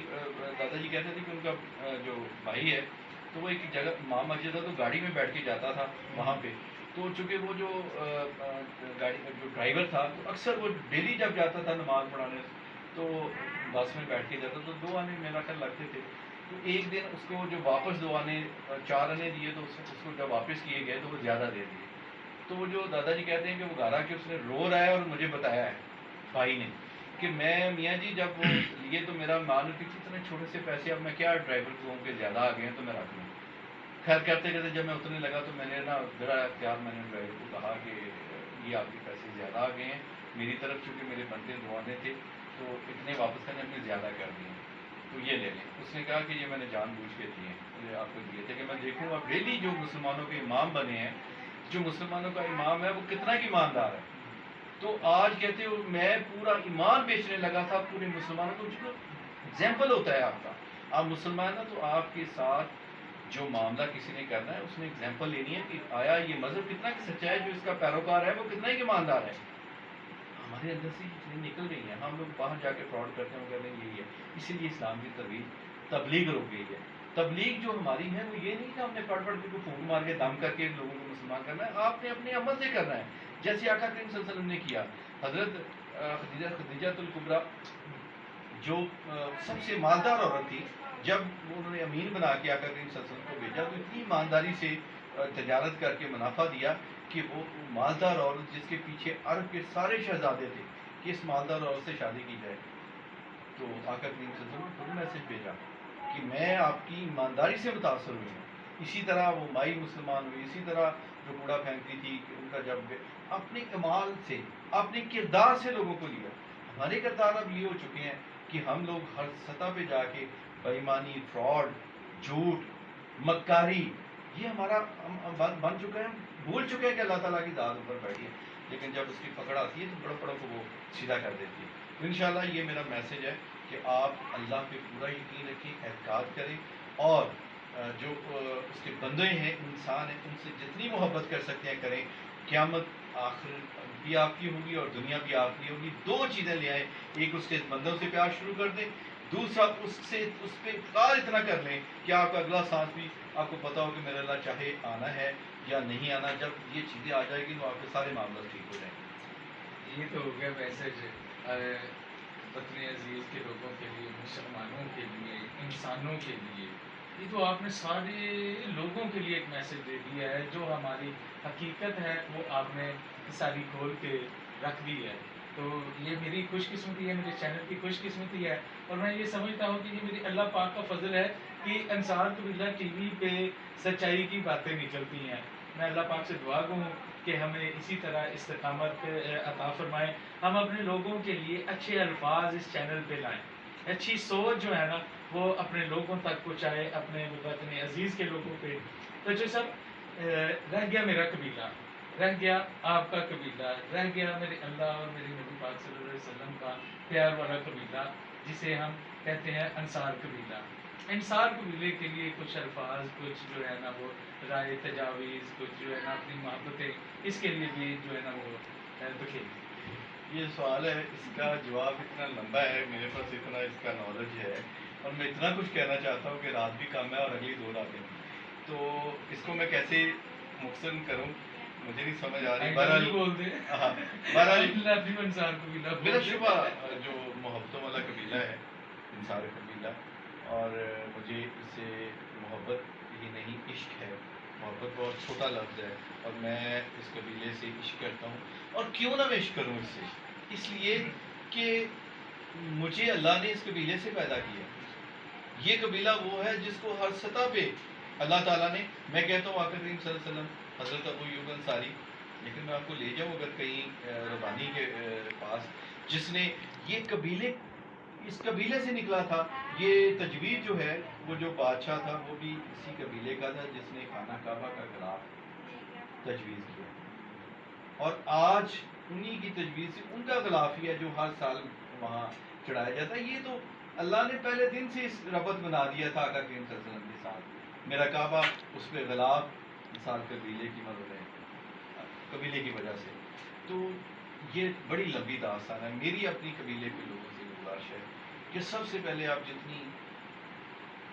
Speaker 2: دادا جی کہتے تھے کہ ان کا جو بھائی ہے تو وہ ایک جگہ ماں مسجد ہے تو گاڑی میں بیٹھ کے جاتا تھا وہاں پہ. تو چونکہ وہ جو گاڑی جو ڈرائیور تھا تو اکثر وہ ڈیلی جب جاتا تھا نماز پڑھانے تو بس میں بیٹھ کے جاتا تو 2 آنے میرا خیال لگتے تھے. تو ایک دن اس کو جو واپس 2 آنے 4 آنے دیے تو اس کو جب واپس کیے گئے تو وہ زیادہ دے دیے. تو وہ جو دادا جی کہتے ہیں کہ وہ گھر آ کے اس نے رو رہا ہے اور مجھے بتایا ہے بھائی نے کہ میں میاں جی جب وہ لیے تو میرا مان کہ اتنے چھوٹے سے پیسے اب میں کیا ڈرائیور کو کہ زیادہ آ گئے ہیں تو میں رکھ لوں. خیر کرتے کرتے جب میں اترنے لگا تو میں نے نا بڑا اختیار میں نے ڈرائیور کو کہا کہ یہ آپ کے پیسے زیادہ آ گئے ہیں میری طرف، چونکہ میرے بندے دعانے تھے تو اتنے واپس کرنے اپنے زیادہ کر دیے تو یہ لے لیں. اس نے کہا کہ یہ میں نے جان بوجھ کے دیے ہیں، آپ کو دیے تھے کہ میں دیکھوں اب ڈیلی جو مسلمانوں کے امام بنے ہیں، جو مسلمانوں کا امام ہے وہ کتنا ایماندار ہے. تو آج کہتے ہو میں پورا ایمان بیچنے لگا تھا پورے مسلمانوں کو. جو ایگزامپل ہوتا ہے آپ کا، آپ مسلمان ہیں تو آپ کے ساتھ جو معاملہ کسی نے کرنا ہے اس نے ایگزامپل لینی ہے کہ آیا یہ مذہب کتنا کہ سچا ہے، جو اس کا پیروکار ہے وہ کتنا ہی ایماندار ہے. ہمارے اندر سے یہ چیزیں نکل رہی ہیں. ہم لوگ باہر جا کے فراڈ کرتے ہیں، وہ کہتے ہیں یہی ہے. اسی لیے اسلام کی تبلیغ رک گئی ہے. تبلیغ جو ہماری ہے وہ یہ نہیں کہ ہم نے پڑھ پڑھ کے کوئی پھونک مار کے دم کر کے لوگوں کو مسلمان کرنا ہے. آپ نے اپنے عمل سے کرنا ہے جیسے آقا کریم صلی اللہ علیہ وسلم نے کیا. حضرت خدیجہ الکبریٰ جو سب سے مالدار عورت تھی، جب انہوں نے امین بنا کے آقا کریم صلی اللہ علیہ وسلم کو بھیجا تو اتنی ایمانداری سے تجارت کر کے منافع دیا کہ وہ مالدار عورت جس کے پیچھے عرب کے سارے شہزادے تھے کہ اس مالدار عورت سے شادی کی جائے. تو آقا کریم صلی اللہ علیہ وسلم نے خود میسج بھیجا کہ میں آپ کی ایمانداری سے متاثر ہوئی ہوں. اسی طرح وہ مائی مسلمان ہوئی, اسی طرح جو کوڑا پھینکتی تھی کہ ان کا جب اپنے کمال سے, اپنے کردار سے لوگوں کو لیا. ہمارے کردار اب یہ ہو چکے ہیں کہ ہم لوگ ہر سطح پہ جا کے بےایمانی, فراڈ, جھوٹ, مکاری, یہ ہمارا بن چکا ہے. ہم بھول چکے ہیں کہ اللہ تعالیٰ کی ذات اوپر بیٹھی ہے, لیکن جب اس کی پکڑ آتی ہے تو بڑوں کو وہ سیدھا کر دیتی ہے. تو انشاءاللہ یہ میرا میسج ہے کہ آپ اللہ پہ پورا یقین رکھیں, اعتقاد کریں, اور جو اس کے بندے ہیں, انسان ہیں, ان سے جتنی محبت کر سکتے ہیں کریں. قیامت آخر بھی آپ کی ہوگی اور دنیا بھی آپ کی ہوگی. دو چیزیں لے آئیں, ایک اس کے بندوں سے پیار شروع کر دیں, دوسرا اس پہ اقرار اتنا کر لیں کہ آپ کا اگلا سانس بھی آپ کو پتا ہو کہ میرا اللہ چاہے آنا ہے یا نہیں آنا. جب یہ چیزیں آ جائے گی تو آپ کے سارے معاملات ٹھیک ہو جائیں گے.
Speaker 3: یہ تو ہو گیا میسج وطن عزیز کے لوگوں کے لیے, مسلمانوں کے لیے, انسانوں کے لیے. یہ تو آپ نے سارے لوگوں کے لیے ایک میسج دے دیا ہے. جو ہماری حقیقت ہے وہ آپ نے ساری کھول کے رکھ دی ہے. تو یہ میری خوش قسمتی ہے, میرے چینل کی خوش قسمتی ہے, اور میں یہ سمجھتا ہوں کہ یہ میری اللہ پاک کا فضل ہے کہ انصار قبیلہ ٹی وی پہ سچائی کی باتیں نکلتی ہیں. میں اللہ پاک سے دعا گو ہوں کہ ہمیں اسی طرح استقامت عطا فرمائیں. ہم اپنے لوگوں کے لیے اچھے الفاظ اس چینل پہ لائیں, اچھی سوچ جو ہے نا وہ اپنے لوگوں تک پہنچائے, اپنے وطن عزیز کے لوگوں پہ. تو جو سب رہ گیا میرا قبیلہ, رہ گیا آپ کا قبیلہ, رہ گیا میرے اللہ اور میرے نبی پاک صلی اللہ علیہ وسلم کا پیار والا قبیلہ جسے ہم کہتے ہیں انصار قبیلہ. انصار قبیلے کے لیے کچھ الفاظ, کچھ جو ہے نا وہ رائے تجاویز, کچھ جو ہے نا اپنی محبتیں, اس کے لیے بھی جو ہے نا وہ بکھیری.
Speaker 2: یہ سوال ہے, اس کا جواب اتنا لمبا ہے, میرے پاس اتنا اس کا نالج ہے, اور میں اتنا کچھ کہنا چاہتا ہوں کہ رات بھی کم ہے اور اگلی 2 راتیں. تو اس کو میں کیسے مختصر کروں مجھے نہیں سمجھ آ رہی. بہرحال
Speaker 3: بول دیں,
Speaker 2: بہرحال
Speaker 3: انصار قبیلہ
Speaker 2: بلا شبہ جو محبتوں والا قبیلہ ہے انصار قبیلہ, اور مجھے اس سے محبت ہی نہیں عشق ہے. محبت بہت چھوٹا لفظ ہے, اور میں اس قبیلے سے عشق کرتا ہوں. اور کیوں نہ میں عشق کروں اس سے, اس لیے کہ مجھے اللہ نے اس قبیلے سے پیدا کیا. یہ قبیلہ وہ ہے جس کو ہر سطح پہ اللہ تعالیٰ نے, میں کہتا ہوں آقا کریم صلی اللہ علیہ وسلم, حضرت ابو ایوب انصاری, لیکن میں آپ کو لے جاؤں اگر کہیں ربانی کے پاس, جس نے یہ قبیلے, اس قبیلے سے نکلا تھا. یہ تجوید جو ہے, وہ جو بادشاہ تھا وہ بھی اسی قبیلے کا تھا جس نے خانہ کعبہ کا غلاف تجویز کیا, اور آج انہی کی تجویز سے ان کا غلاف ہی ہے جو ہر سال وہاں چڑھایا جاتا ہے. یہ تو اللہ نے پہلے دن سے اس ربط بنا دیا تھا آقا کریم صلی اللہ علیہ وسلم کے ساتھ. میرا کعبہ, اس پہ غلاف انصار قبیلے کی مدد ہے, قبیلے کی وجہ سے. تو یہ بڑی لمبی داستان ہے. میری اپنی قبیلے کے لوگوں سے گزارش ہے کہ سب سے پہلے آپ جتنی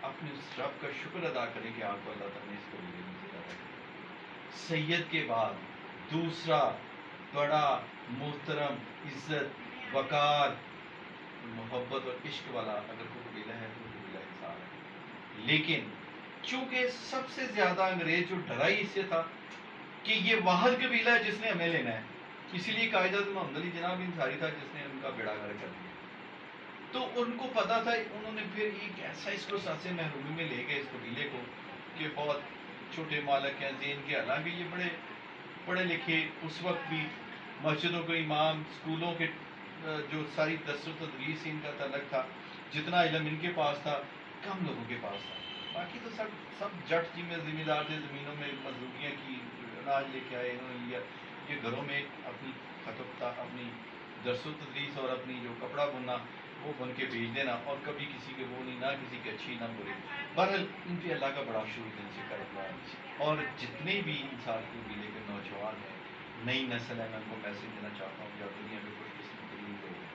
Speaker 2: اپنے اس رب کا شکر ادا کریں کہ آپ کو اللہ تعالیٰ نے اس قبیلے میں پیدا کیا. سید کے بعد دوسرا بڑا محترم, عزت, وقار, محبت اور عشق والا اگر کوئی قبیلہ ہے تو قبیلہ انصار ہے. لیکن چونکہ سب سے زیادہ انگریز جو ڈرا ہی اس سے تھا کہ یہ واحد قبیلہ ہے جس نے ہمیں لینا ہے, اسی لیے قائد اعظم محمد علی جناح بھی انصاری تھا جس نے ان کا بیڑا گرک کر دیا. تو ان کو پتا تھا, انہوں نے پھر ایک ایسا اس کو ساتھ سے محرومی میں لے گئے اس قبیلے کو کہ بہت چھوٹے مالک ہیں, زین کے, حالانکہ یہ بڑے پڑھے لکھے, اس وقت بھی مسجدوں کے امام, اسکولوں کے جو ساری دست و تدریس سے ان کا تعلق تھا, جتنا علم ان کے پاس تھا کم لوگوں کے پاس تھا. باقی تو سب جٹ جی میں ذمہ دار تھے, زمینوں میں مزدوریاں کی, اناج لے کے آئے, انہوں نے لیا. یہ گھروں میں اپنی خطبہ, اپنی درس و تدریس اور اپنی جو کپڑا بننا وہ بن کے بھیج دینا, اور کبھی کسی کے وہ نہیں, نہ کسی کے اچھی نہ بری. بہرحال ان پہ اللہ کا بڑا شکر دل سے کرتا ہے. اور جتنے بھی انصار کے قبیلے کے نوجوان ہیں, نئی نسل ہے, میں ان کو میسج دینا چاہتا ہوں کہ آپ دنیا میں خوش قسمتی لوگ ہیں.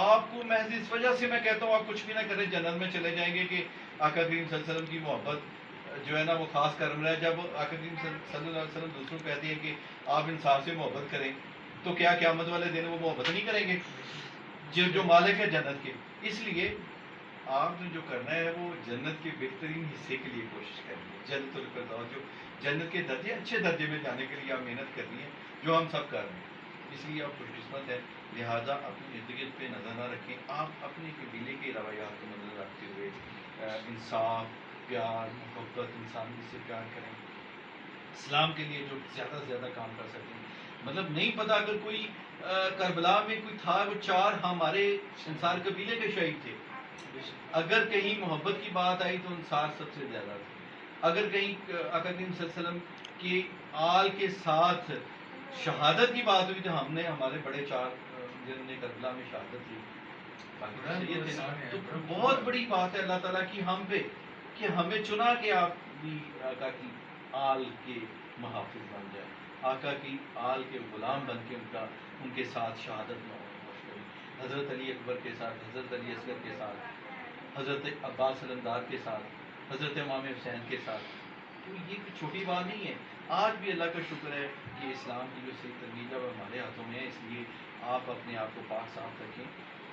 Speaker 2: آپ کو محض اس وجہ سے میں کہتا ہوں آپ کچھ بھی نہ کریں, جنت میں چلے جائیں گے کہ آقا کریم صلی اللہ علیہ وسلم کی محبت جو ہے نا وہ خاص کرم رہا ہے. جب آقا کریم صلی اللہ علیہ وسلم دوسروں کو کہتے ہیں کہ آپ انصار سے محبت کریں, تو کیا قیامت والے دن وہ محبت نہیں کریں گے جو مالک ہے جنت کے. اس لیے آپ نے جو کرنا ہے وہ جنت کے بہترین حصے کے لیے کوشش کرنی ہے, جنت الفردوس, جو جنت کے درجے, اچھے درجے میں جانے کے لیے آپ محنت کرنی ہے, جو ہم سب کر رہے ہیں. اس لیے آپ خوش قسمت ہیں. لہٰذا اپنے ارد گرد پہ نظر نہ رکھیں. آپ اپنے قبیلے کے روایات کو نظر رکھتے ہوئے انصاف، پیار، محبت، انسانیت سے پیار کریں. اسلام کے لیے جو زیادہ سے زیادہ کام کر سکیں. مطلب نہیں پتا اگر کوئی کربلا میں کوئی تھا، وہ 4 ہمارے انصار قبیلے کے شہید تھے. اگر کہیں محبت کی بات آئی تو انصار سب سے زیادہ تھے. اگر کہیں آقا کریم صلی اللہ علیہ وسلم کی آل کے ساتھ شہادت کی بات ہوئی تو ہم نے ہمارے بڑے 4 جنہوں نے کربلا میں شہادت دی باقی تھے نا. تو بہت بڑی بات ہے اللہ تعالیٰ کی ہم پہ کہ ہمیں چنا کہ آپ بھی آقا کی آل کے محافظ بن جائیں، آقا کی آل کے غلام بن کے ان کے ساتھ شہادت میں نوش کریں. حضرت علی اکبر کے ساتھ، حضرت علی اصغر کے ساتھ، حضرت عباس علمدار کے ساتھ، حضرت امام حسین کے ساتھ. تو یہ کوئی چھوٹی بات نہیں ہے. آج بھی اللہ کا شکر ہے کہ اسلام کی جو صحیح ترویج ہے وہ ہمارے ہاتھوں میں ہے. اس لیے آپ اپنے آپ کو پاک صاف رکھیں.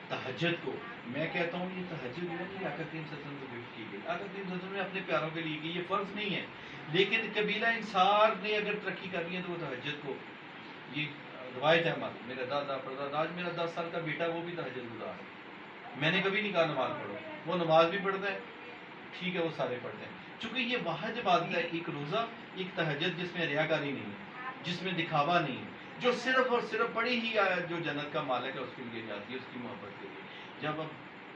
Speaker 2: تہجد کو میں کہتا ہوں یہ تہجد جو ہے یہ آقا کریم صلی اللہ علیہ وسلم کو گفٹ کی گئی. آقا کریم صلی اللہ علیہ وسلم نے اپنے پیاروں کے لیے کی، یہ فرض نہیں ہے. لیکن قبیلہ انصار نے اگر ترقی کرنی ہے تو وہ تہجد کو، یہ روایت ہے ہماری. میرا دادا پردادا، آج میرا 10 سال کا بیٹا وہ بھی تہجد گزار ہے. میں نے کبھی نہیں کہا نماز پڑھو، وہ نماز بھی پڑھتا ہے، ٹھیک ہے وہ سارے پڑھتے ہیں. چونکہ یہ واحد عبادت ہے، ایک روزہ ایک تہجد جس میں ریاکاری نہیں ہے، جس میں دکھاوا نہیں ہے، جو صرف اور صرف پڑھی ہی جو جنت کا مالک ہے اس کے لیے جاتی ہے، اس کی محبت کے لیے. جب ہم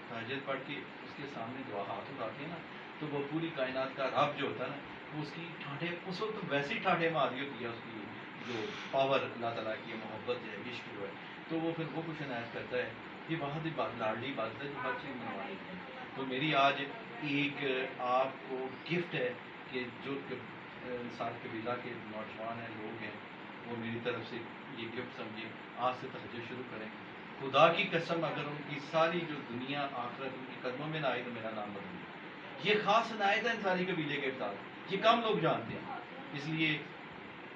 Speaker 2: تہجد پڑھ کے اس کے سامنے دعا ہاتھ اٹھاتے ہیں نا تو وہ پوری کائنات کا رب جو ہوتا ہے نا وہ اس کی ٹھاٹھے اس وقت ویسی ٹھاٹھے ماری ہوتی ہے، اس کی جو پاور اللہ تعالیٰ کی محبت ہے، عشق جو ہے، تو وہ پھر وہ کچھ عنایت کرتا ہے. یہ بہت ہی لاڈلی بات ہے جو ہر چیز منوانی ہے. تو میری آج ایک آپ کو گفٹ ہے کہ جو انصار قبیلہ کے نوجوان ہیں، لوگ ہیں، وہ میری طرف سے یہ گفٹ سمجھیں. آج سے تہجد شروع کریں. خدا کی قسم اگر ان کی ساری جو دنیا آخرت ان کے قدموں میں نہ آئی تو میرا نام بدل گیا. یہ خاص عنایت ہے انصاری قبیلے کے ساتھ، یہ کم لوگ جانتے ہیں. اس لیے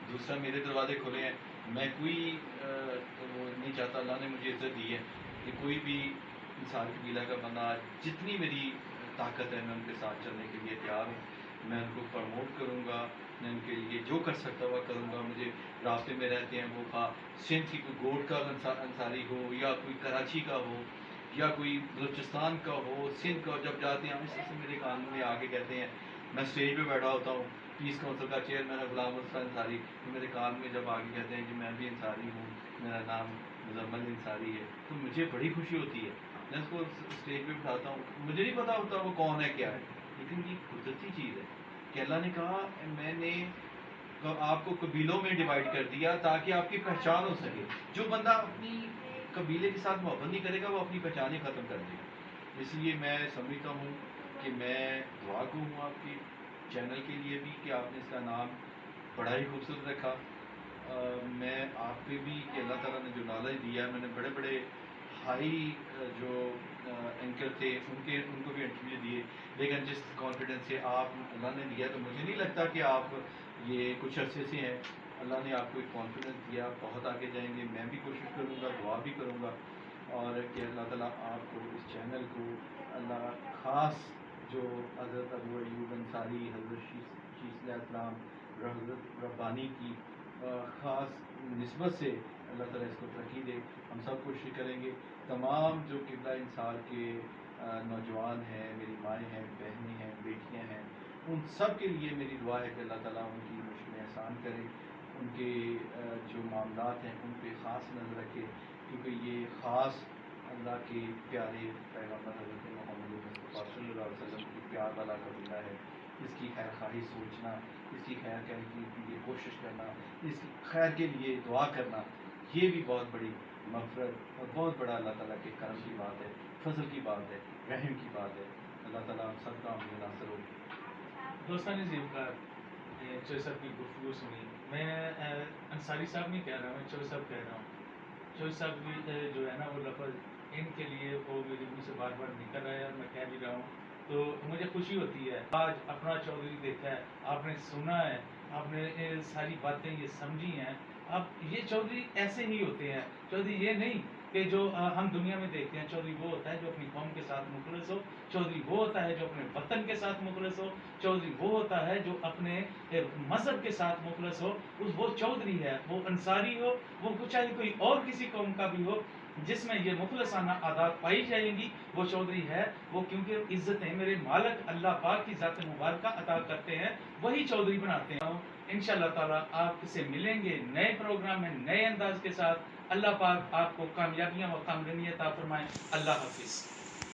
Speaker 2: دوسرا میرے دروازے کھلے ہیں. میں کوئی وہ نہیں چاہتا، اللہ نے مجھے عزت دی ہے کہ کوئی بھی انصار قبیلہ کا بندہ، جتنی میری طاقت ہے میں ان کے ساتھ چلنے کے لیے تیار ہوں. میں ان کو پروموٹ کروں گا، میں ان کے لیے جو کر سکتا ہوا کروں گا. مجھے راستے میں رہتے ہیں وہ سندھ کی کوئی گوٹ کا انصاری ہو یا کوئی کراچی کا ہو یا کوئی بلوچستان کا ہو، سندھ کا، جب جاتے ہیں اس سے میرے کان میں آ کے کہتے ہیں، میں اسٹیج پہ بیٹھا ہوتا ہوں، پیس کونسل کا چیئرمین ہے غلام مصطفیٰ انصاری، تو میرے کان میں جب آگے کہتے ہیں کہ میں بھی انصاری ہوں، میرا نام مزمل انصاری ہے، تو مجھے بڑی خوشی ہوتی ہے. میں اس کو اسٹیج پہ بٹھاتا ہوں. مجھے نہیں پتا ہوتا وہ کون ہے کیا ہے، لیکن یہ قدرتی چیز ہے کہ اللہ نے کہا میں نے آپ کو قبیلوں میں ڈیوائڈ کر دیا تاکہ آپ کی پہچان ہو سکے. جو بندہ اپنی قبیلے کے ساتھ محبت نہیں کرے گا وہ اپنی پہچان ہی ختم کر دے گا. اس لیے میں سمجھتا ہوں کہ میں دعا کو ہوں آپ کے چینل کے لیے بھی کہ آپ نے اس کا نام بڑا ہی خوبصورت رکھا. میں آپ پہ بھی کہ اللہ تعالیٰ نے جو نالج دیا ہے، میں نے بڑے بڑے ہائی جو اینکر تھے ان کو بھی انٹرویو دیے، لیکن جس کانفیڈنس سے آپ اللہ نے دیا تو مجھے نہیں لگتا کہ آپ یہ کچھ عرصے سے ہیں. اللہ نے آپ کو ایک کانفیڈنس دیا، بہت آگے جائیں گے. میں بھی کوشش کروں گا، دعا بھی کروں گا، اور کہ اللہ تعالیٰ آپ کو اس چینل کو اللہ خاص جو حضرت ابو ایوب انصاری، حضرت شیخ علیہ السلام، حضرت ربانی کی خاص نسبت سے اللہ تعالیٰ اس کو ترقی دے. ہم سب کوشش کریں گے. تمام جو قبلہ انصار کے نوجوان ہیں، میری مائیں ہیں، بہنیں ہیں، بیٹیاں ہیں، ان سب کے لیے میری دعا ہے کہ اللہ تعالیٰ ان کی مشکلیں آسان کرے، ان کے جو معاملات ہیں ان پہ خاص نظر رکھے، کیونکہ یہ خاص اللہ کے پیارے پیغمبر حضرت محمد مصطفیٰ صلی اللہ علیہ وسلم کی پیار والا قبیلہ ہے. اس کی خیر خواہی سوچنا، اس کی خیر کرنے کی لیے کوشش کرنا، اس کی خیر کے لیے دعا کرنا، یہ بھی بہت بڑی مغفرت اور بہت بڑا اللہ تعالیٰ کے کرم کی بات ہے، فضل کی بات ہے، رحم کی بات ہے. اللہ تعالیٰ ہم سب کا ہمیں ناصر ہو.
Speaker 3: دوستان زیبکار چوہے صاحب کی گفتگو سنی. میں انصاری صاحب نہیں کہہ رہا ہوں، میں چوہے صاحب کہہ رہا ہوں. چوہے صاحب بھی جو ہے نا وہ لفظ ان کے لیے وہ میرے منہ سے بار بار نکل رہا ہے اور میں کہہ بھی رہا ہوں، تو مجھے خوشی ہوتی ہے. آج اپنا چودھری دیکھا ہے، آپ نے سنا ہے، آپ نے ساری باتیں یہ سمجھی ہیں. اب یہ چودھری ایسے ہی ہوتے ہیں. چودھری یہ نہیں
Speaker 1: کہ جو ہم دنیا میں دیکھتے ہیں چودھری وہ ہوتا ہے جو اپنی قوم کے ساتھ مخلص ہو، چودھری وہ ہوتا ہے جو اپنے وطن کے ساتھ مخلص ہو، چودھری وہ ہوتا ہے جو اپنے مذہب کے ساتھ مخلص ہو، وہ چودھری ہے، وہ انصاری ہو، وہ چاہے کوئی اور کسی قوم کا بھی ہو، جس میں یہ مخلصانہ عادات پائی جائیں گی وہ چودھری ہے۔ وہ کیونکہ عزتیں میرے مالک اللہ پاک کی ذات مبارکہ عطا کرتے ہیں، وہی چودھری بناتے ہیں۔ انشاءاللہ تعالیٰ آپ سے ملیں گے نئے پروگرام میں نئے انداز کے ساتھ۔ اللہ پاک آپ کو کامیابیاں و کامیابی عطا فرمائیں۔ اللہ حافظ۔